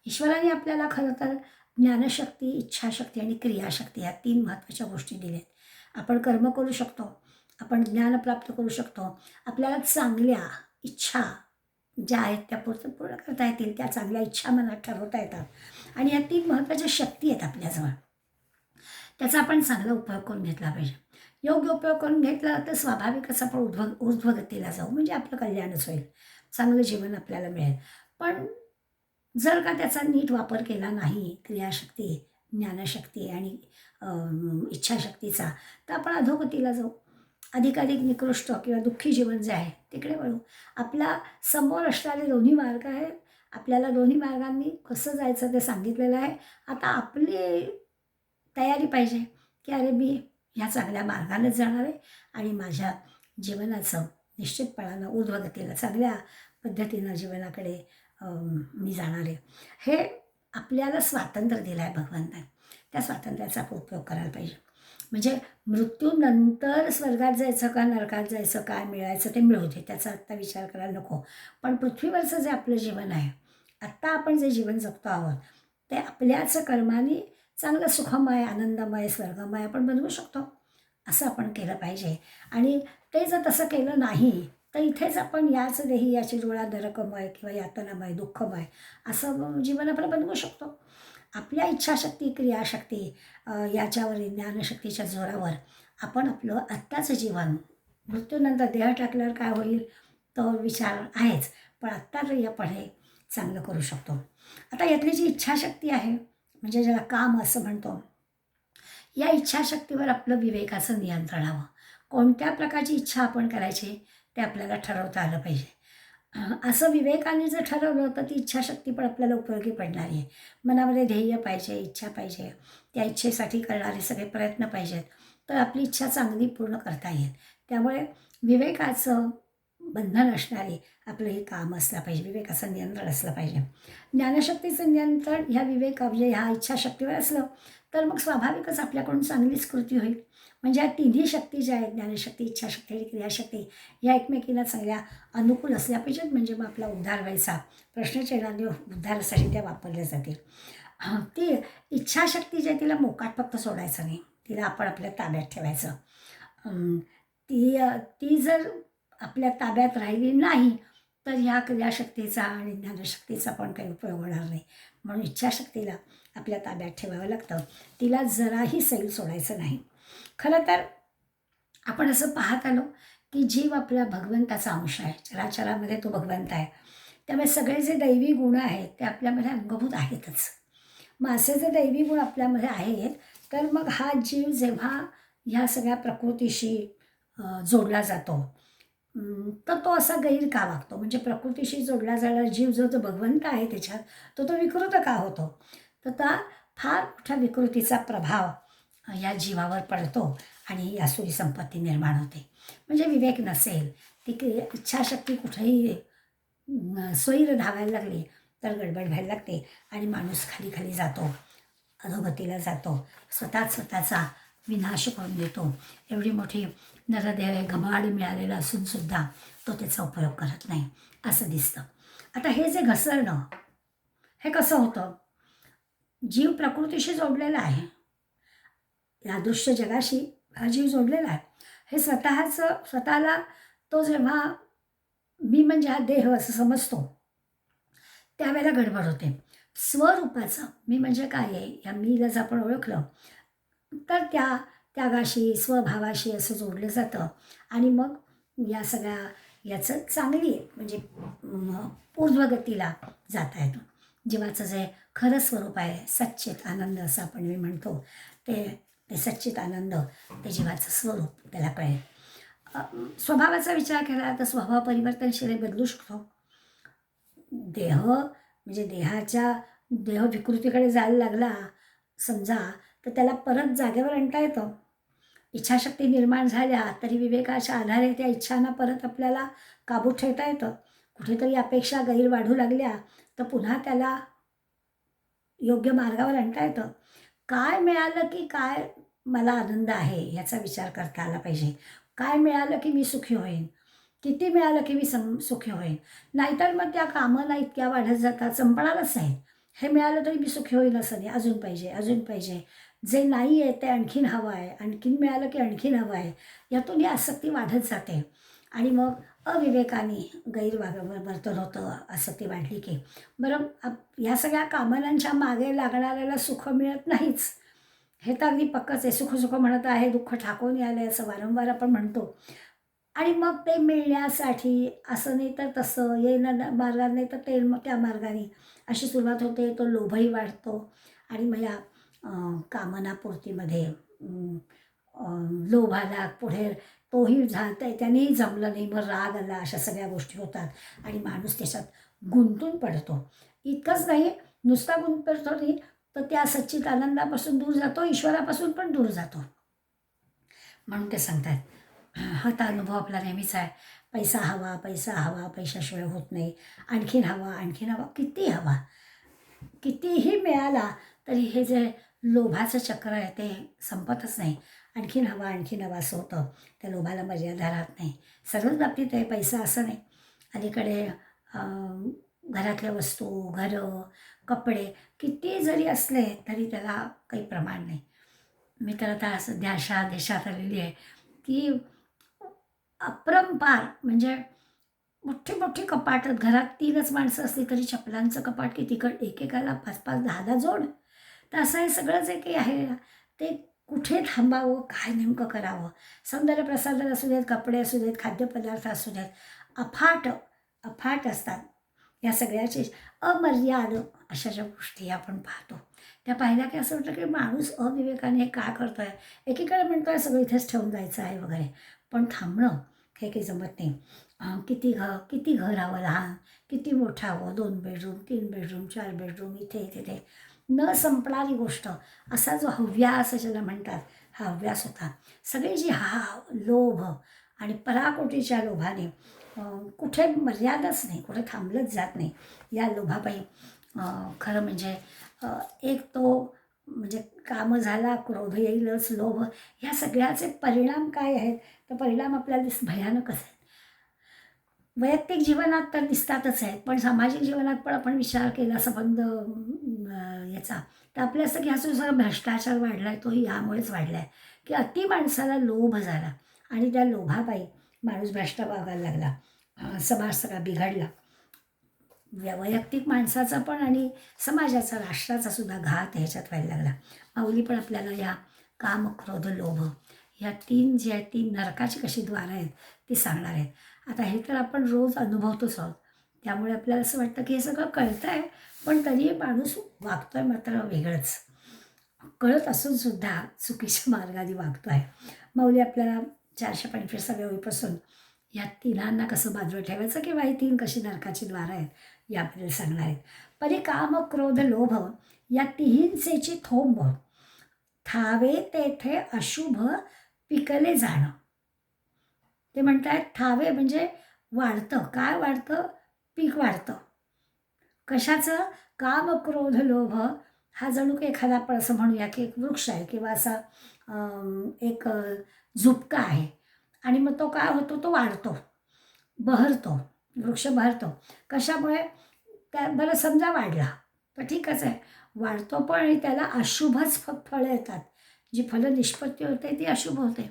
ईश्वराने आपल्याला खरं तर ज्ञानशक्ती, इच्छाशक्ती आणि क्रियाशक्ती ह्या 3 महत्त्वाच्या गोष्टी दिल्यात. आपण कर्म करू शकतो, आपण ज्ञान प्राप्त करू शकतो, आपल्याला चांगल्या इच्छा ज्या आहेत त्या पूर्ण करता येतील, त्या चांगल्या इच्छा मनात ठरवता येतात आणि ह्या 3 महत्त्वाच्या शक्ती आहेत आपल्याजवळ. त्याचा आपण चांगला उपयोग करून घेतला पाहिजे. योग्य उपयोग करून घेतला तर स्वाभाविकच आपण ऊर्ध्वगतीला जाऊ, म्हणजे आपलं कल्याणच होईल, चांगलं जीवन आपल्याला मिळेल. पण जर का त्याचा नीट वापर केला नाही, क्रियाशक्ती, ज्ञानशक्ती आणि इच्छाशक्तीचा, तर आपण अधोगतीला जाऊ, अधिकाधिक निकृष्ट किंवा दुःखी जीवन जे आहे तिकडे वळू. आपला समोर असणारे दोन्ही मार्ग आहेत, आपल्याला दोन्ही मार्गांनी कसं जायचं ते सांगितलेलं आहे. आता आपली तयारी पाहिजे की अरे मी ह्या चांगल्या मार्गानेच जाणार आहे आणि माझ्या जीवनाचं निश्चितपणानं ऊर्ध्वगतीला चांगल्या पद्धतीनं जीवनाकडे मी जाणार आहे. हे आपल्याला स्वातंत्र्य दिलं आहे भगवंताने, त्या स्वातंत्र्याचा आपण उपयोग करायला पाहिजे. म्हणजे मृत्यूनंतर स्वर्गात जायचं का नरकात जायचं, काय मिळायचं ते मिळू दे, त्याचा आत्ता विचार करायला नको. पण पृथ्वीवरचं जे आपलं जीवन आहे, आत्ता आपण जे जीवन जगतो आहोत ते आपल्याच कर्माने चांगलं सुखमय, आनंदमय, स्वर्गमय आपण बनवू शकतो. असं आपण केलं पाहिजे. आणि ते जर तसं केलं नाही तर इथेच आपण याच देही याची डोळा नरकमय किंवा यातनामय, दुःखमय असं जीवन आपण बनवू शकतो. आपल्या इच्छाशक्ती, क्रियाशक्ती याच्यावर, ज्ञानशक्तीच्या जोरावर आपण आपलं आत्ताचं जीवन, मृत्यूनंतर देह टाकल्यावर काय होईल तो विचार आहेच, पण आत्ता तरी आपण हे चांगलं करू शकतो. आता यातली जी इच्छाशक्ती आहे, म्हणजे ज्याला काम असं म्हणतो, या इच्छाशक्तीवर आपलं विवेकाचं नियंत्रण हवं. कोणत्या प्रकारची इच्छा आपण करायची ते आपल्याला ठरवता आलं पाहिजे. असं विवेकाने जर ठरवलं तर ती इच्छाशक्ती पण आपल्याला उपयोगी पडणारी आहे. मनामध्ये ध्येय पाहिजे, इच्छा पाहिजे, त्या इच्छेसाठी करणारे सगळे प्रयत्न पाहिजेत, तर आपली इच्छा चांगली पूर्ण करता येईल. त्यामुळे विवेकाचं बंधन असणारे आपलं हे काम असलं पाहिजे, विवेकाचं नियंत्रण असलं पाहिजे. ज्ञानशक्तीचं नियंत्रण ह्या म्हणजे ह्या इच्छाशक्तीवर असलं तर मग स्वाभाविकच आपल्याकडून चांगलीच कृती होईल. म्हणजे या तिन्ही शक्ती ज्या आहेत, ज्ञानशक्ती, इच्छाशक्ती आणि क्रियाशक्ती, या एकमेकीला चांगल्या अनुकूल असल्या पाहिजेत, म्हणजे मग आपला उद्धार व्हायचा प्रश्नच येणार नाही, उद्धारासाठी त्या वापरल्या जातील. ती इच्छाशक्ती जी आहे तिला मोकाट फक्त सोडायचं नाही, तिला आपण आपल्या ताब्यात ठेवायचं. ती जर आपल्या ताब्यात राहिली नाही तर ह्या क्रियाशक्तीचा आणि ज्ञानशक्तीचा पण काही उपयोग होणार नाही. म्हणून इच्छाशक्तीला आपल्या ताब्यात ठेवावं लागतं, तिला जराही सैल सोडायचं नाही. खरं तर आपण असं पाहत आलो की जीव आपला भगवंताचा अंश आहे, चराचरामध्ये तो भगवंत आहे. त्यामुळे सगळे जे दैवी गुण आहेत ते आपल्यामध्ये अंगभूत आहेतच. मग असे जे दैवी गुण आपल्यामध्ये आहेत तर मग हा जीव जेव्हा ह्या सगळ्या प्रकृतीशी जोडला जातो तर तो असा गैर का वागतो, म्हणजे प्रकृतीशी जोडला जाणारा जीव जो भगवंत आहे त्याच्यात तो विकृत का होतो, तर त्या फार मोठ्या विकृतीचा प्रभाव या जीवावर पडतो आणि ही आसुरी संपत्ती निर्माण होते. म्हणजे विवेक नसेल, ती इच्छाशक्ती कुठेही स्वैर धावायला लागली तर गडबड व्हायला लागते आणि माणूस खाली खाली जातो. अधोगतीला जातो, स्वतःचा विनाश करून देतो. एवढी मोठी नरदेह घबाड मिळालेला असूनसुद्धा तो त्याचा उपयोग करत नाही असं दिसतं. आता हे जे घसरणं हे कसं होतं? जीव प्रकृतीशी जोडलेला आहे, या दृश्य जगाशी हा जीव जोडलेला आहे. हे स्वतःला तो जेव्हा मी म्हणजे हा देह असं समजतो त्यावेळेला गडबड होते. स्वरूपाचं मी म्हणजे काय आहे या मीला जर आपण ओळखलं तर त्या त्यागाशी स्वभावाशी असं जोडलं जातं आणि मग या सगळ्या याचं चांगली म्हणजे ऊर्ध्वगतीला जाता येतं. जीवाचं जे खरं स्वरूप आहे सच्चित आनंद असं आपण मी म्हणतो ते ते सच्चित आनंद ते जीवाचं स्वरूप त्याला कळेल. स्वभावाचा विचार केला तर स्वभाव परिवर्तनशील बदलू शकतो. देह म्हणजे देह विकृतीकडे जायला लागला समजा तर त्याला परत जागेवर आणता येतं. इच्छाशक्ती निर्माण झाल्या तरी विवेकाच्या आधारे त्या इच्छांना परत आपल्याला काबूत ठेवता येतं. कुठेतरी अपेक्षा गैर वाढू लागल्या तर पुन्हा त्याला योग्य मार्गावर आणता येतं. काय मिळालं की काय मला आनंद आहे याचा विचार करता आला पाहिजे. काय मिळालं की मी सुखी होईन, किती मिळालं की मी सुखी होईन. नाहीतर मग त्या कामना इतक्या वाढत जातात संपणारच नाही. हे मिळालं तरी मी सुखी होईन असं नाही, अजून पाहिजे अजून पाहिजे. जे नाही आहे ते आणखीन हवं आहे, आणखीन मिळालं की आणखीन हवं आहे. यातून ही आसक्ती वाढत जाते आणि मग अविवेकाने वर्तन होतं आसक्ती वाढली की. बरं या सगळ्या कामनांच्या मागे लागणाऱ्याला सुख मिळत नाहीच हे तर अगदी पक्कच आहे. सुख म्हणत आहे दुःख ठाकून आलं असं वारंवार आपण म्हणतो. आणि मग ते मिळण्यासाठी असं नाही तर तसं येणं मार्गाने नाही तर ते मग त्या मार्गाने अशी सुरुवात होते. तो लोभही वाढतो आणि मग या कामनापूर्तीमध्ये लोभाला पुढे तोही त्यानेही जमलं नाही मग राग आला अशा सगळ्या गोष्टी होतात आणि माणूस त्याच्यात गुंतून पडतो. इतकंच नाही नुसता गुंतून पडतो नाही तर त्या सच्चित आनंदापासून दूर जातो, ईश्वरापासून पण दूर जातो. म्हणून ते सांगतात हा तर अनुभव आपला नेहमीच आहे. पैसा हवा पैसा हवा पैशाशिवाय होत नाही. आणखीन हवा किती हवा कितीही मिळाला तरी हे जे लोभाचं चक्र आहे ते संपतच नाही. आणखीन हवा असं होतं. त्या लोभाला मर्यादा राहत नाही. सर्वच बाबतीत आहे पैसा असं नाही. अलीकडे घरातल्या वस्तू घरं कपडे किती जरी असले तरी त्याला काही प्रमाण नाही. मी तर आता सध्या अशा देशात आलेली आहे की अपरंपार म्हणजे मोठी मोठी कपाटं घरात 3च माणसं असली तरी चपलांचं कपाट कितीकड एकेकाला 5-5 10-10 जोड. तर असं हे सगळं जे काही आहे ना ते कुठे थांबावं काय नेमकं करावं. सौंदर्य प्रसाधन असू देत कपडे असू देत खाद्यपदार्थ असू देत अफाट अफाट असतात. या सगळ्याचे अमर्याद अशा ज्या गोष्टी आपण पाहतो त्या पाहिल्या की असं वाटतं की माणूस अविवेकाने हे काय करतो आहे. एकीकडे म्हणतो आहे सगळं इथेच ठेवून जायचं आहे वगैरे पण थांबणं हे काही जमत नाही. किती घर हवं लहान किती मोठं हवं 2 बेडरूम 3 बेडरूम 4 बेडरूम इथे तिथे न संपणारी गोष्ट असा जो हव्यास ज्याला म्हणतात हा हव्यास होता. सगळी जी लोभ आणि पराकोटीच्या लोभाने कुठे मर्यादाच नाही कुठे थांबलंच जात नाही. या लोभापायी खरं म्हणजे एक तो म्हणजे काम झाला क्रोध येईलच लोभ ह्या सगळ्याचे परिणाम काय आहेत तर परिणाम आपल्याला भयानकच आहेत. वैयक्तिक जीवनात तर दिसतातच आहेत पण सामाजिक जीवनात पण आपण विचार केला संबंध याचा तर आपल्या असं की हा जो सगळा भ्रष्टाचार वाढला आहे तोही यामुळेच वाढला आहे की अति माणसाला लोभ झाला आणि त्या लोभापायी माणूस भ्रष्ट वागायला लागला. समाज सगळा बिघडला. वैयक्तिक माणसाचा पण आणि समाजाचा राष्ट्राचा सुद्धा घात ह्याच्यात व्हायला लागला. माऊली पण आपल्याला या काम क्रोध लोभ ह्या 3 जे आहेत 3 नरकाची कशी द्वारं आहेत ती सांगणार आहेत. आता हे तर आपण रोज अनुभवतोच आहोत त्यामुळे आपल्याला असं वाटतं की हे सगळं कळतं आहे पण तरीही माणूस वागतो आहे मात्र वेगळंच. कळत असूनसुद्धा चुकीच्या मार्गाने वागतो आहे. माऊली आपल्याला 425 होईपासून या तिघांना कसं बाजूला ठेवायचं किंवा ही 3 कशी नरकाची द्वारं आहेत याबद्दल सांगणार आहेत. परी काम क्रोध लोभ या तिहींचेची थोंब ठावे तेथे अशुभ पिकले जाणं. ते म्हणतात ठावे म्हणजे वाढतं. काय वाढतं? पीक वाढतं. कशाचं? काम क्रोध लोभ हा जणू काही एखादा आपण असं म्हणूया की एक वृक्ष आहे किंवा असा एक झुपका आहे. आणि मग तो काय होतो, तो वाढतो, बहरतो, वृक्ष बहरतो. कशामुळे? त्या बरं समजा वाढला तर ठीकच आहे, वाढतो पण आणि त्याला अशुभच फळं येतात. जी फलं निष्पत्ती होते ती अशुभ होते.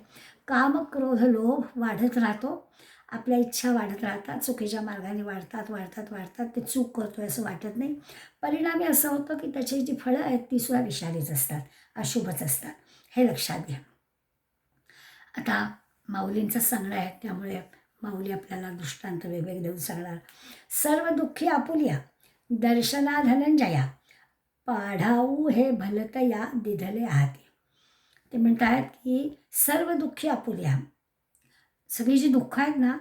काम, क्रोध, लोभ वाढत राहतो. आपल्या इच्छा वाढत राहतात, चुकीच्या मार्गाने वाढतात वाढतात वाढतात. ते चूक करतोय असं वाटत नाही. परिणामी असं होतं की त्याची जी फळं आहेत ती सुद्धा विषारीच असतात, अशुभच असतात. हे लक्षात घ्या. आता माऊलींचं सांगणं आहे, त्यामुळे माऊली आपल्याला दृष्टांत वेगवेगळे देऊन सांगणार. सर्व दुःखी आपुलिया दर्शना धनंजया, पाढाऊ हे भलतया दिधले आहाती. ते म्हणतात की सर्व दुःखी आपुलिया, सगळी जी दुःख आहेत ना,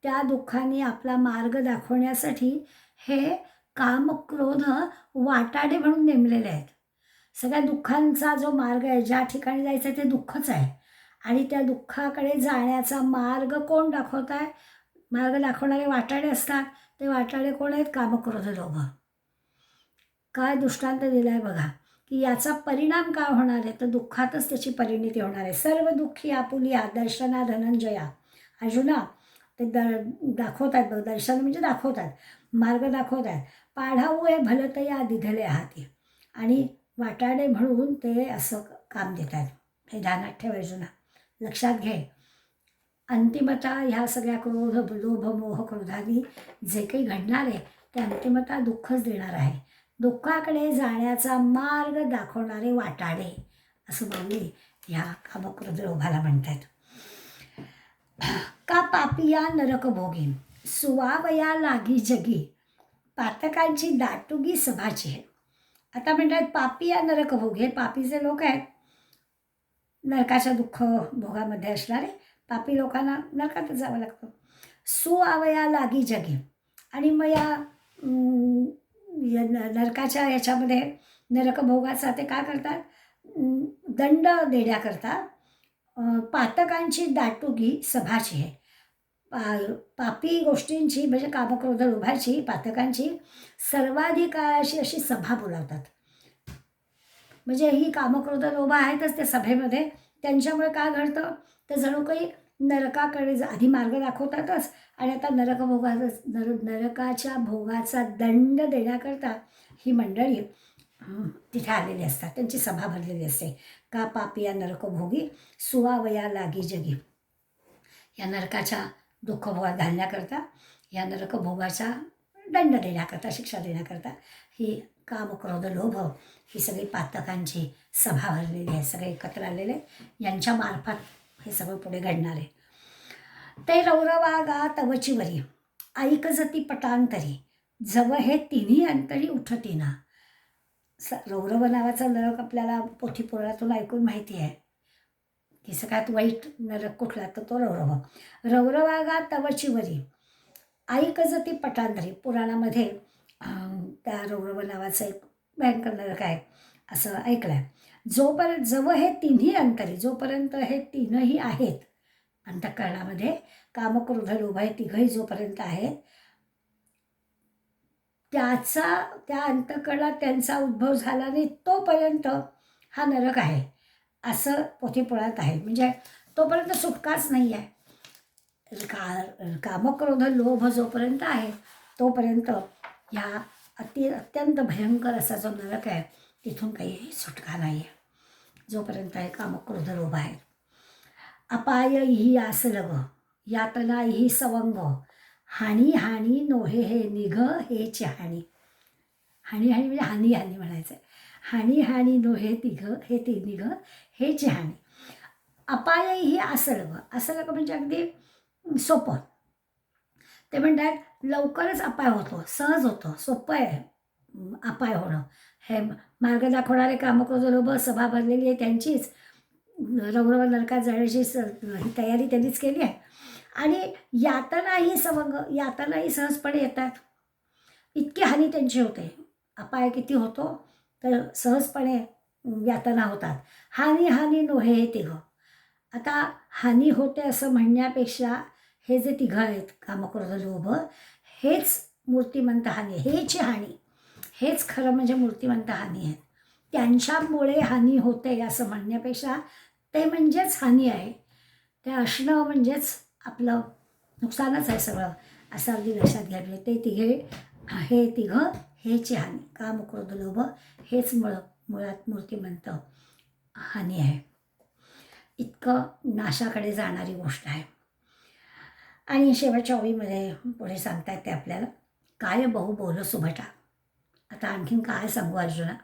त्या दुःखाने आपला मार्ग दाखवण्यासाठी हे काम, क्रोध वाटाडे म्हणून नेमलेले आहेत. सगळ्या दुःखांचा जो मार्ग आहे, ज्या ठिकाणी जायचं आहे ते दुःखच आहे. आणि त्या दुःखाकडे जाण्याचा मार्ग कोण दाखवत आहे? मार्ग दाखवणारे वाटाडे असतात. ते वाटाडे कोण आहेत? काम, क्रोध, लोभ. काय दृष्टांत दिला आहे बघा, की याचा परिणाम काय होणार आहे? तर दुःखातच त्याची परिणिती होणार आहे. सर्व दुःखी आपुलिया दर्शना धनंजया. अर्जुना, ते दाखवतात बघ, दर्शन म्हणजे दाखवतात, मार्ग दाखवतात. पाढाऊ हे भलतया दिधले आहाती, आणि वाटाडे म्हणून ते असं काम देतात. हे ध्यानात ठेव अर्जुना, लक्षात घे. अंतिमता ह्या सगळ्या क्रोध, लोभ, मोह, क्रोधानी जे काही घडणार आहे ते अंतिमता दुःखच देणार आहे. दुःखाकडे जाण्याचा मार्ग दाखवणारे वाटाडे, असं माऊली ह्या कामक्रोध लोभाला म्हणतात. का पापिया नरक भोगी, सुवावया लागी जगी, पातकांची दाटुगी सभाची आहे. आता म्हणतात पापी या नरक भोगी, हे पापीचे लोक आहेत, नरकाच्या दुःख भोगामध्ये असणारे पापी लोकांना नरकातच जावं लागतं. सुआवया लागी जगी, आणि मग नरकाच्या याच्यामध्ये नरकभोगाचा ते काय करतात? दंड देण्याकरता पातकांची दाटुगी सभाची आहे. पापी गोष्टींची म्हणजे कामक्रोध लोभाची, पातकांची सर्वाधिक अशी सभा बोलावतात. म्हणजे ही कामक्रोध लोभ आहेतच त्या सभेमध्ये. त्यांच्यामुळे काय घडतं? तर जणू काही नरकाकडे आधी मार्ग दाखवतातच, आणि आता नरकाच्या भोगाचा दंड देण्याकरता ही मंडळी तिथे आलेली असतात, त्यांची सभा भरलेली असते. का पापिया नरकभोगी, सुवावया लागी जगी, या नरकाच्या दुःखभोगात घालण्याकरता, या नरकभोगाचा दंड देण्याकरता, शिक्षा देण्याकरता ही काम, क्रोध, लोभ ही सगळी पातकांची सभा भरलेली आहे. सगळे एकत्र आलेले, यांच्या मार्फत हे सगळं पुढे घडणार आहे. ते रौरवा गा तवचीवरी, ऐकजती पटांतरी, जव हे तिन्ही अंतरी उठतीना. रौरव नावाचा नरक आपल्याला पोथी पुराणातून ऐकून माहिती आहे की सगळ्यात वाईट नरक कुठला, तर तो रौरव. रौरवा गा तवचीवरी, ऐकजती पटांतरी, पुराणामध्ये त्या रौरव नावाचं एक भयंकर नरक आहे असं ऐकलं आहे. जोपर्यंत जव हे तिन्ही अंतरी, जोपर्यंत हे तीनही आहेत अंतःकरणामध्ये, काम, क्रोध, लोभ हे तिघही जोपर्यंत आहेत, त्या अंतःकरणात त्यांचा उद्भव झाला नाही तोपर्यंत हा नरक आहे असं पोथीपुराणात आहे. म्हणजे तोपर्यंत सुटकाच नाही आहे. कामक्रोध लोभ जोपर्यंत आहे तोपर्यंत ह्या अत्यंत भयंकर असा जो नरक आहे तिथून काही सुटका नाही आहे, जोपर्यंत आहे कामक्रोध लोभ आहे. अपाय ही आसलग, यातना ही सवंग, हानी हानी नोहे हे निघ हेची हानी. हानी हानी म्हणजे हानी हानी म्हणायचं आहे. हानी हानी नोहे तिघ हे ती निघ हेची हानी. अपाय ही आसलग, आसलग म्हणजे अगदी सोपं. ते म्हणतात लवकरच अपाय होतो, सहज होतो, सोपं आहे अपाय होणं. हे मार्ग दाखवणारे कामक्रोध लोभ सभा भरलेली आहे त्यांचीच, रौरव नरकात जाण्याची ही तयारी त्यांनीच केली आहे. आणि यातनाही सवंग, यातनाही सहजपणे येतात, इतकी हानी त्यांची होते. अपाय किती होतो तर सहजपणे यातना होतात. हानी हानी नोहे हे तिघ. आता हानी होते असं म्हणण्यापेक्षा हे जे तिघं आहेत कामक्रोध लोभ, हेच मूर्तिमंत हानी, हेची हानी, हेच खरं म्हणजे मूर्तिमंत हानी आहेत. त्यांच्यामुळे हानी होते असं म्हणण्यापेक्षा ते म्हणजेच हानी आहे, ते असणं म्हणजेच आपलं नुकसानच आहे सगळं, असं अगदी लक्षात घ्यायला. ते तिघे हे तिघं हेची हानी, काम क्रोध लोभ हेच मुळात मूर्तिमंत हानी आहे. इतकं नाशाकडे जाणारी गोष्ट आहे. आणि शेवटच्या ओळीमध्ये पुढे सांगतायत ते आपल्याला, काय बहु बोल सुभटा. आता आणखीन काय सांगू अर्जुना,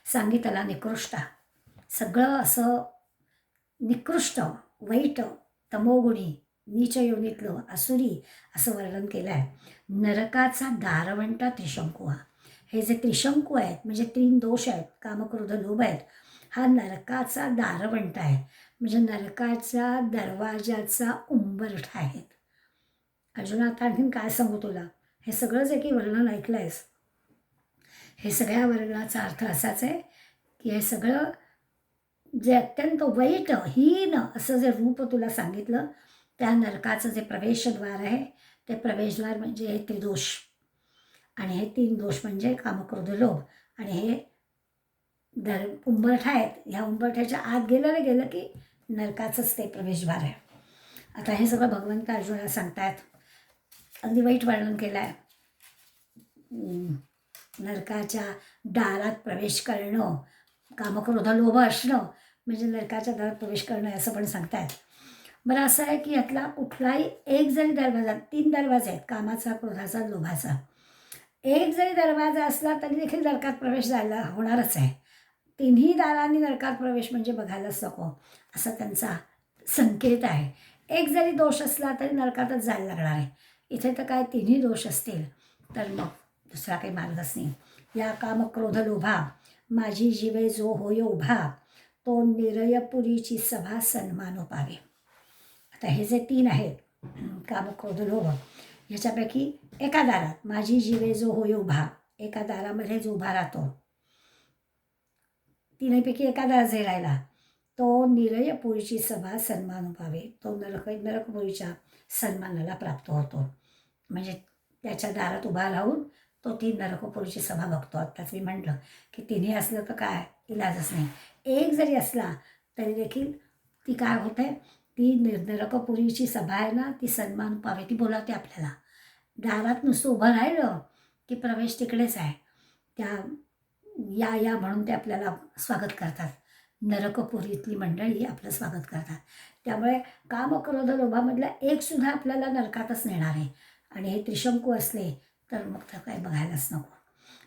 सांगितला निकृष्टा. सगळं असं निकृष्ट, वाईट, तमोगुणी, नीच योनीतलं, असुरी असं वर्णन केलं आहे. नरकाचा दारवंटा त्रिशंकू हा. हे जे त्रिशंकू आहेत म्हणजे 3 दोष आहेत, कामक्रोध लोभ आहेत, हा नरकाचा दारवंटा आहे. म्हणजे नरकाच्या दरवाजाचा उंबरठा आहेत. अर्जुना आता आणखीन काय सांगू तुला, हे सगळं जे काही वर्णन ऐकलं आहेस, हे सगळ्या वर्णनाचा अर्थ असाच आहे की हे सगळं जे अत्यंत वाईट हीन असं जे रूप तुला सांगितलं, त्या नरकाचं जे प्रवेशद्वार आहे, ते प्रवेशद्वार म्हणजे हे त्रिदोष, आणि हे 3 दोष म्हणजे कामक्रोध लोभ, आणि हे उंबरठा आहेत. ह्या उंबरठ्याच्या आत गेलं की नरकाचंच ते प्रवेशद्वार आहे. आता हे सगळं भगवंत अर्जुनाला सांगतायत. अगदी वाईट वर्णन केलं आहे. नरकाच्या दारात प्रवेश करणं, कामक्रोध लोभ असणं म्हणजे नरकाच्या दारात प्रवेश करणं असं पण सांगतायत. बरं असं आहे की यातला कुठलाही एक जरी दरवाजा, 3 दरवाजे आहेत, कामाचा, क्रोधाचा, लोभाचा, एक जरी दरवाजा असला तरी देखील नरकात प्रवेश जायला होणारच आहे. 3ही दारांनी नरकात प्रवेश म्हणजे बघायलाच नको असा त्यांचा संकेत आहे. एक जरी दोष असला तरी नरकातच जायला लागणार आहे. इथे तर काय 3ही दोष असतील तर मग दुसरा काही मार्गच नाही. या कामक्रोध लोभा माझी जीवे जो होय उभा, तो निरयपुरीची सभा सन्मानो पावे. आता हे जे 3 आहेत, कामक्रोध लोभ, ह्याच्यापैकी एका दारात माझी जीवे जो होय उभा, एका दारामध्ये जो उभा राहतो, 3पैकी एका दारात जे राहिला, तो निरयपुरीची सभा सन्मान पावे, तो नरकपुरीच्या सन्मानाला प्राप्त होतो. म्हणजे त्याच्या दारात उभा राहून तो 3 नरकपुरीची सभा बघतो. आत्ताच मी म्हटलं की 3ही असलं तर काय इलाजच नाही. एक जरी असला तरी देखील ती काय होते, ती नरकपुरीची सभा आहे ना, ती सन्मान पावे, ती बोलावते आपल्याला. दारात नुसतं उभं राहिलं की प्रवेश तिकडेच आहे. त्या या म्हणून ते आपल्याला स्वागत करतात. नरकपुरीतली मंडळी आपलं स्वागत करतात. त्यामुळे कामक्रोध लोभामधला एकसुद्धा आपल्याला नरकातच नेणार आहे. आणि हे त्रिशंकू असले तर मग तर काय बघायलाच नको.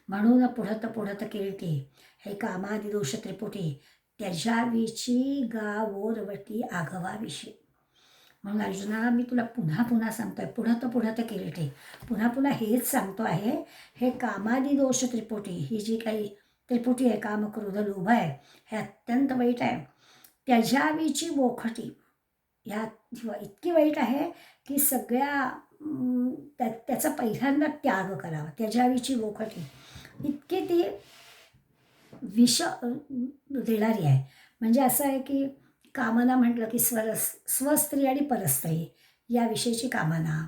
म्हणून पुढत कीर्ती, हे कामादी दोष त्रिपुटी, त्याच्याविची गावोरवटी आघवाविषयी. म्हणून अर्जुना मी तुला पुन्हा सांगतोय, पुढत कीर्ती, पुन्हा हेच सांगतो आहे. हे कामादी दोष त्रिपुटी, ही जी काही त्रिपुटी आहे, काम क्रोध लोभ आहे, हे अत्यंत वाईट आहे. त्याच्याविची बोखटी, ह्या इतकी वाईट आहे की सगळ्या त्याचा पहिल्यांदा त्याग करावा. त्याच्याविची बोखटी इतकी ती विष देणारी आहे. म्हणजे असं आहे की कामना म्हटलं की स्वस्त्री आणि परस्त्री याविषयीची कामना,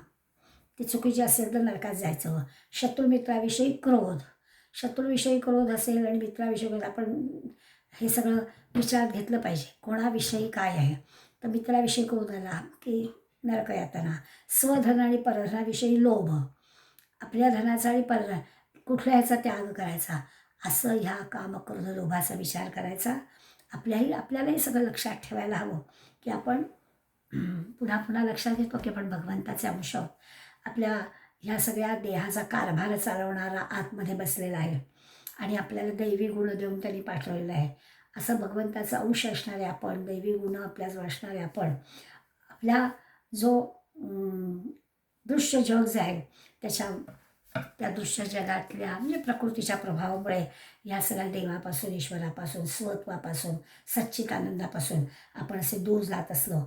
ती चुकीची असेल तर नरकात जायचं. शत्रुमित्राविषयी क्रोध, शत्रूविषयी क्रोध असेल आणि मित्राविषयी क्रोध, आपण हे सगळं विचारात घेतलं पाहिजे. कोणाविषयी काय आहे, तर मित्राविषयी क्रोध आला की नरक यातना. स्वधन आणि परधनाविषयी लोभ, आपल्या धनाचा आणि कुठल्या ह्याचा त्याग करायचा, असं ह्या कामक्रोध लोभाचा विचार करायचा. आपल्यालाही सगळं लक्षात ठेवायला हवं की आपण पुन्हा लक्षात घेतो की आपण भगवंताचे अंश आहोत. आपल्या ह्या सगळ्या देहाचा कारभार चालवणारा आतमध्ये बसलेला आहे आणि आपल्याला दैवी गुण देऊन त्यांनी पाठवलेलं आहे. असं भगवंताचा अंश असणारे आपण, दैवी गुण आपल्याच असणारे आपण, आपल्या जो दृश्य जग जे आहे त्या दृश्य जगातल्या म्हणजे प्रकृतीच्या प्रभावामुळे या सगळ्या देवापासून, ईश्वरापासून, स्वत्वापासून, सच्चिदानंदापासून आपण असे दूर जात असलो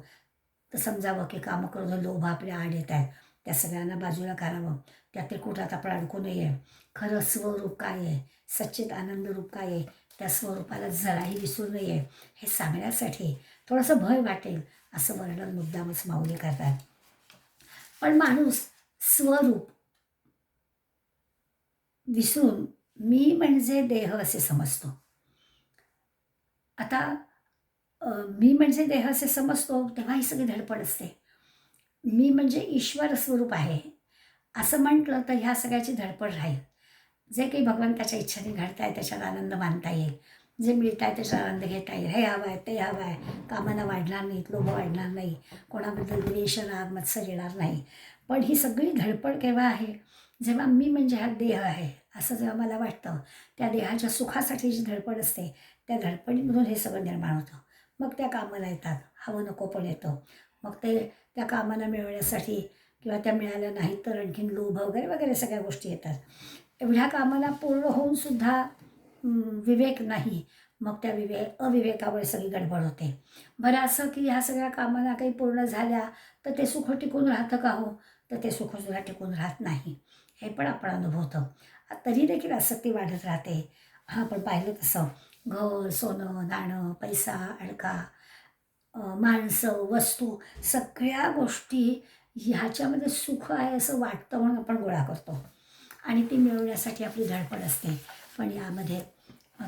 तर समजावं की कामक्रोध लोभ आपल्या आड येत आहेत. त्या सगळ्यांना बाजूला करावं, त्या त्रिकुटात आपण अडकू नये. खरं स्वरूप काय आहे, सच्चित आनंद रूप काय आहे, त्या स्वरूपाला जराही विसरू नये, हे सांगण्यासाठी थोडंसं भय वाटेल असं वर्णन मुद्दामच माऊली करतात. पण माणूस स्वरूप विसरून मी म्हणजे देह असे समजतो. आता मी म्हणजे देह असे समजतो तेव्हा ही सगळी धडपड असते. मी म्हणजे ईश्वर स्वरूप आहे असं म्हटलं तर ह्या सगळ्याची धडपड राहील. जे काही भगवंताच्या इच्छेने घडत आहे त्याच्यात आनंद मानता येईल. जे मिळत आहे त्याच्यात आनंद घेता येईल. हे हवं आहे, ते हवं आहे. कामना वाढणार नाहीत, लोभ वाढणार नाही. कोणाबद्दल द्वेष, राग, मत्सर येणार नाही. पण ही सगळी धडपड केव्हा आहे? जेव्हा मी म्हणजे हा देह आहे असं जेव्हा मला वाटतं, त्या देहाच्या सुखासाठी जी धडपड असते, त्या धडपडीमधून हे सगळं निर्माण होतं. मग त्या कामना येतात, हवं नको पण येतं. मग ते त्या कामना मिळवण्यासाठी किंवा त्या मिळाल्या नाहीत तर आणखीन लोभ वगैरे वगैरे सगळ्या गोष्टी येतात. एवढ्या कामना पूर्ण होऊन सुद्धा विवेक नाही. मग त्या अविवेकामुळे सगळी गडबड होते. बरं असं की ह्या सगळ्या कामना काही पूर्ण झाल्या तर ते सुख टिकून राहतं का हो? तर ते सुखसुद्धा टिकून राहत नाही. हे पण आपण अनुभवतो. तरी देखील आसक्ती वाढत राहते. आपण पाहिलं तसं घर, सोनं, नाणं, पैसा, अडका, माणसं, वस्तू सगळ्या गोष्टी ह्याच्यामध्ये सुख आहे असं वाटतं म्हणून आपण गोळा करतो आणि ती मिळवण्यासाठी आपली धडपड असते. पण यामध्ये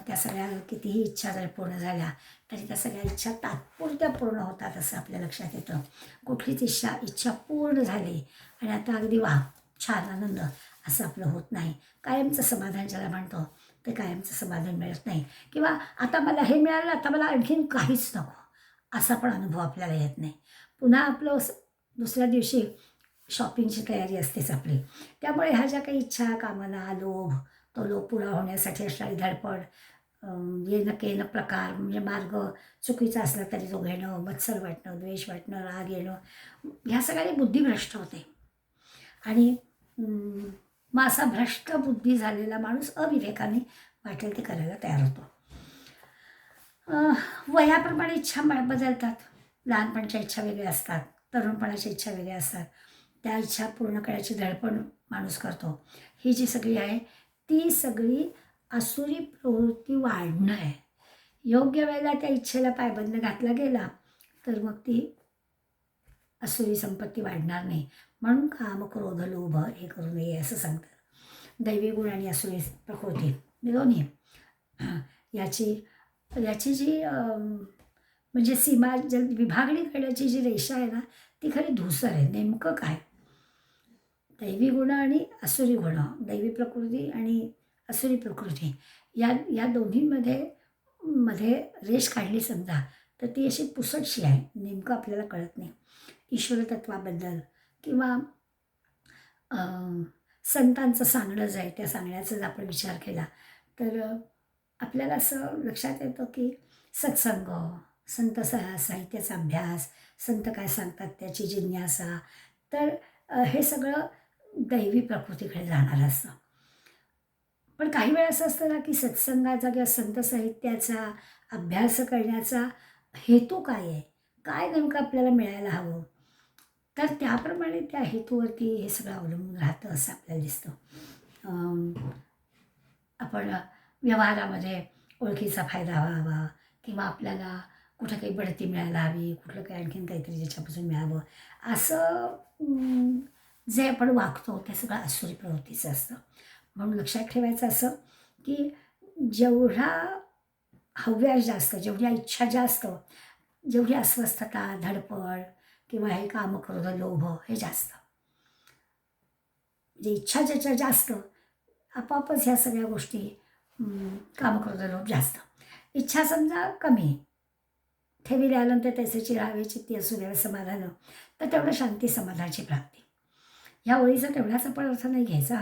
त्या सगळ्या कितीही इच्छा जर पूर्ण झाल्या तरी त्या सगळ्या इच्छा तात्पुरत्या पूर्ण होतात असं आपल्या लक्षात येतं. कुठलीच इच्छा पूर्ण झाली आणि आता अगदी वा छान आनंद असं आपलं होत नाही. कायमचं समाधान ज्याला म्हणतो ते कायमचं समाधान मिळत नाही. किंवा आता मला हे मिळालं, आता मला आणखीन काहीच नको असा पण अनुभव आपल्याला येत नाही. पुन्हा आपलं दुसऱ्या दिवशी शॉपिंगची तयारी असतेच आपली. त्यामुळे ह्या ज्या काही इच्छा, कामना, लोभ, तो लोभ पुरा होण्यासाठी असणारी धडपड, येणं केलं प्रकार म्हणजे मार्ग चुकीचा असला तरी तो घेणं, मत्सर वाटणं, द्वेष वाटणं, राग येणं, ह्या सगळ्याने बुद्धी भ्रष्ट होते. आणि मग असा भ्रष्ट बुद्धी झालेला माणूस अविवेकाने वाटेल ते करायला तयार होतो. वयाप्रमाणे इच्छा बदलतात. लहानपणच्या इच्छा वेगळ्या असतात, तरुणपणाच्या इच्छा वेगळ्या असतात. त्या इच्छा पूर्ण करायची धडपड माणूस करतो. ही जी सगळी आहे ती सगळी आसुरी प्रवृत्ती वाढणं आहे. योग्य वेळेला त्या इच्छेला पायबंद घातला गेला तर मग ती आसुरी संपत्ती वाढणार नाही. म्हणून काम, क्रोध, लोभ हे करू नये असं सांगतात. दैवी गुण आणि आसुरी प्रकृती दोन्ही याची याची जी म्हणजे सीमा विभागणी करण्याची जी रेषा आहे ना ती खरी धूसर आहे. नेमकं काय? दैवी गुण आणि आसुरी गुण, दैवी प्रकृती आणि आसुरी प्रकृती या दोन्हींमध्ये रेष काढली समजा तर ती अशी पुसटशी आहे. नेमकं आपल्याला कळत नाही. ईश्वरतत्वाबद्दल किंवा संतांचं सांगणं जे आहे त्या सांगण्याचा जर आपण विचार केला तर आपल्याला असं लक्षात येतं की सत्संग, संत साहित्याचा अभ्यास, संत काय सांगतात त्याची जिज्ञासा, तर हे सगळं दैवी प्रकृतीकडे जाणारं असतं. पण काही वेळा असं असतं ना की सत्संगाचा किंवा संत साहित्याचा अभ्यास करण्याचा हेतू काय आहे? काय नेमकं आपल्याला मिळायला हवं? तर त्याप्रमाणे त्या हेतूवरती हे सगळं अवलंबून राहतं असं आपल्याला दिसतं. आपण व्यवहारामध्ये ओळखीचा फायदा व्हावा किंवा आपल्याला कुठं काही बढती मिळायला हवी, कुठलं काही आणखीन काहीतरी ज्याच्यापासून मिळावं असं जे आपण वागतो ते सगळं आसुरी प्रवृत्तीचं असतं. म्हणून लक्षात ठेवायचं असं की जेवढा हव्यास जास्त, जेवढ्या इच्छा जास्त, जेवढी अस्वस्थता, धडपड किंवा हे काम, क्रोध, लोभ हे जास्त, म्हणजे इच्छा ज्याच्या जास्त आपोआपच ह्या सगळ्या गोष्टी काम, क्रोध, लोभ जास्त. इच्छा समजा कमी, ठेवी आल्यानंतर त्याचे राहावे चित्ती असू द्यावे समाधान, तर तेवढं शांती समाधानाची प्राप्ती. ह्या ओळीचा तेवढाच आपण अर्थ नाही घ्यायचा.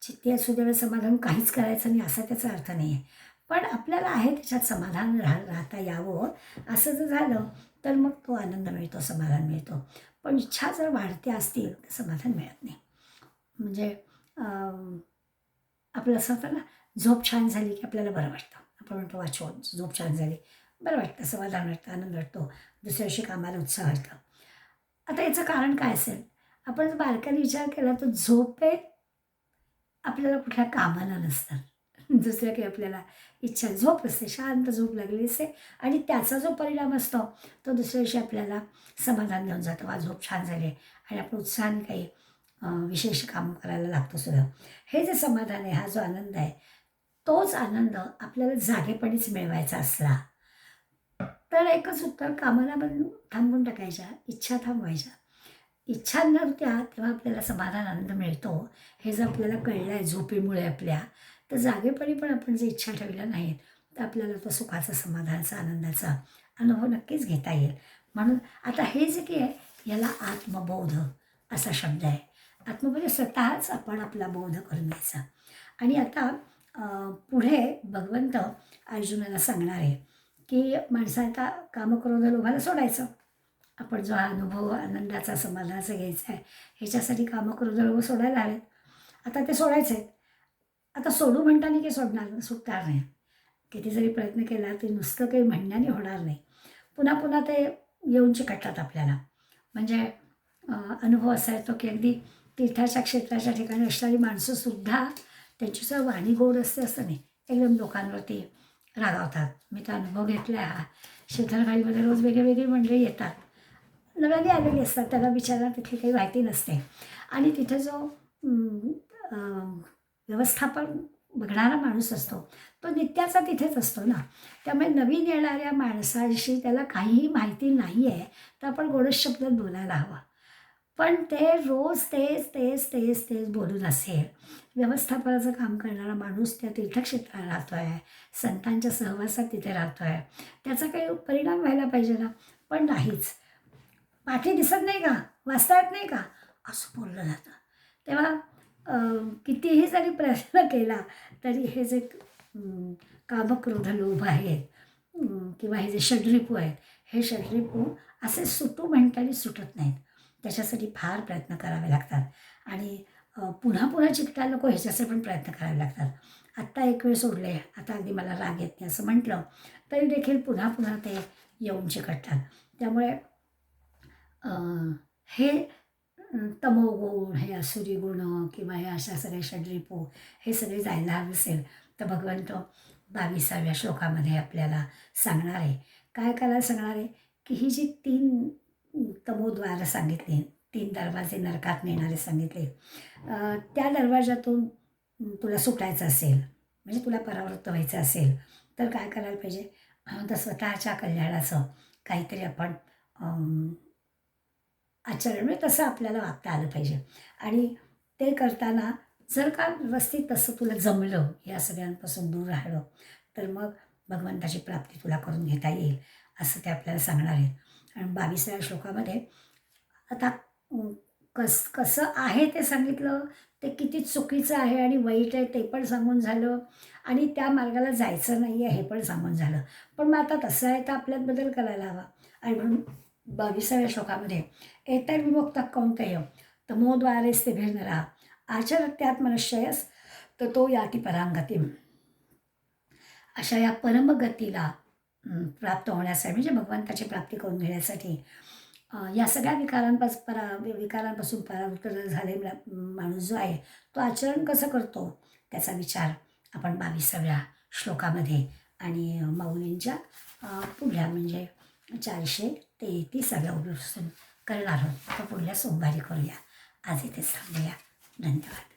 चित्ती असू द्यावे समाधान काहीच करायचं नाही असा त्याचा अर्थ नाही आहे. पण आपल्याला आहे त्याच्यात समाधान राहता यावं असं जर झालं तर मग तो आनंद मिळतो, समाधान मिळतो. पण इच्छा जर वाढत्या असतील तर समाधान मिळत नाही. म्हणजे आपलं असं होतं ना, झोप छान झाली की आपल्याला बरं वाटतं. आपण म्हणतो वाचो झोप छान झाली, बरं वाटतं, समाधान वाटतं, आनंद वाटतो, दुसऱ्या दिवशी कामाला उत्साह वाटतं. आता याचं कारण काय असेल? आपण जर बारकाईने विचार केला तर झोपेत आपल्याला कुठल्या कामाला नसतात. दुसऱ्या काही आपल्याला इच्छा, झोप असते, शांत झोप लागली असते आणि त्याचा जो परिणाम असतो तो दुसऱ्या दिवशी आपल्याला समाधान घेऊन जातो. वा झोप छान झाली आणि आपण उत्साहाने काही विशेष काम करायला लागतो सुद्धा. हे जे समाधान आहे, हा जो आनंद आहे, तोच आनंद आपल्याला जागेपणीच मिळवायचा असला तर एकच उत्तर, कामना पण थांबवून टाकायच्या, इच्छा थांबवायच्या. इच्छा नव्हत्या तेव्हा आपल्याला समाधान आनंद मिळतो हे जर आपल्याला कळलं आहे झोपेमुळे आपल्या, तर जागेपणी पण आपण जर इच्छा ठेवल्या नाहीत तर आपल्याला तो सुखाचा, समाधानाचा, आनंदाचा अनुभव नक्कीच घेता येईल. म्हणून आता हे जे काही आहे याला आत्मबोध असा शब्द आहे. आत्मबोध स्वतःच आपण आपला बोध करून घ्यायचा. आणि आता पुढे भगवंत अर्जुनाला सांगणार आहे की माणसाचा कामक्रोध लोभाला सोडायचं. आपण जो हा अनुभव आनंदाचा, समाधानाचा घ्यायचा आहे ह्याच्यासाठी कामक्रोध लोभ सोडायला हवेत. आता ते सोडायचे आहेत. आता सोडू म्हणताना काही सुटणार नाही. किती जरी प्रयत्न केला तरी नुसतं काही म्हणण्याने होणार नाही. पुन्हा पुन्हा ते येऊन चिकटतात आपल्याला. म्हणजे अनुभव असा येतो की अगदी तीर्थाच्या क्षेत्राच्या ठिकाणी असणारी माणसंसुद्धा त्यांची सर वाणी गोड असते असं नाही, एकदम लोकांवरती रागावतात. मी तर अनुभव घेतला आहे हा. शीतलखाडीमध्ये रोज वेगळी मंडळी येतात, नव्याने आलेली असतात, त्याला विचारणार तिथली काही माहिती नसते. आणि तिथे जो व्यवस्थापन बघणारा माणूस असतो तो नित्याचा तिथेच असतो ना. त्यामुळे नवीन येणाऱ्या माणसाशी त्याला काहीही माहिती नाही आहे तर आपण गोडच शब्दात बोलायला हवं. पण ते रोज तेच तेच तेच तेच बोलून असेल, व्यवस्थापनाचं काम करणारा माणूस त्या तीर्थक्षेत्रात राहतो आहे, संतांच्या सहवासात तिथे राहतो आहे, त्याचा काही परिणाम व्हायला पाहिजे ना. पण नाहीच. पाठी दिसत नाही का, वाचता येत नाही का, असं बोललं जातं. तेव्हा कितीही जरी प्रयत्न केला तरी हे जे कामक्रोध लोभ आहेत किंवा हे जे षड्रिपू आहेत, हे षड्रिपू असे सुटू म्हणताना सुटत नाहीत. त्याच्यासाठी फार प्रयत्न करावे लागतात. आणि पुन्हा पुन्हा चिकटायला नको ह्याच्यासाठी पण प्रयत्न करावे लागतात. आत्ता एक वेळ सोडले, आता अगदी मला राग येत नाही असं म्हटलं तरी देखील पुन्हा पुन्हा ते येऊन चिकटतात. त्यामुळे हे तमोगुण, हे आसुरी गुण किंवा हे अशा सगळे षड्रिपू हे सगळे जायला हवे असेल तर भगवंत 22व्या श्लोकामध्ये आपल्याला सांगणार आहे. काय करायला सांगणार आहे की ही जी 3 तमोद्वार सांगितली, 3 दरवाजे नरकात नेणारे सांगितले, त्या दरवाजातून तुला सुटायचं असेल, म्हणजे तुला परावृत्त व्हायचं असेल तर काय करायला पाहिजे, तर स्वतःच्या कल्याणाचं काहीतरी आपण आचरण, म्हणजे तसं आपल्याला वागता आलं पाहिजे. आणि ते करताना जर का व्यवस्थित तसं तुला जमलं, या सगळ्यांपासून दूर राहिलं, तर मग भगवंताची प्राप्ती तुला करून घेता येईल असं ते आपल्याला सांगणार आहेत. आणि 22व्या श्लोकामध्ये आता कसं आहे ते सांगितलं, ते किती चुकीचं आहे आणि वाईट आहे ते पण सांगून झालं, आणि त्या मार्गाला जायचं नाही आहे हे पण सांगून झालं. पण मग आता तसं आहे तर आपल्यात बदल करायला हवा. आणि म्हणून 22व्या श्लोकामध्ये एतैर्विमुक्तः कौन्तेय तमोद्वारेस्ते नरः आचरत्यात् मनुष्ययस् ततो याति परांगतीम. अशा या परमगतीला प्राप्त होण्यासाठी, म्हणजे भगवंताची प्राप्ती करून घेण्यासाठी या सगळ्या विकारांपासून परावृत्त झालेला माणूस जो आहे तो आचरण कसं करतो त्याचा विचार आपण 22व्या श्लोकामध्ये आणि माऊलींच्या पुढल्या म्हणजे 433व्या ओवीपासून करणार आहोत. तर पुढल्या सोमवारी करूया. आज इथेच थांबूया. धन्यवाद.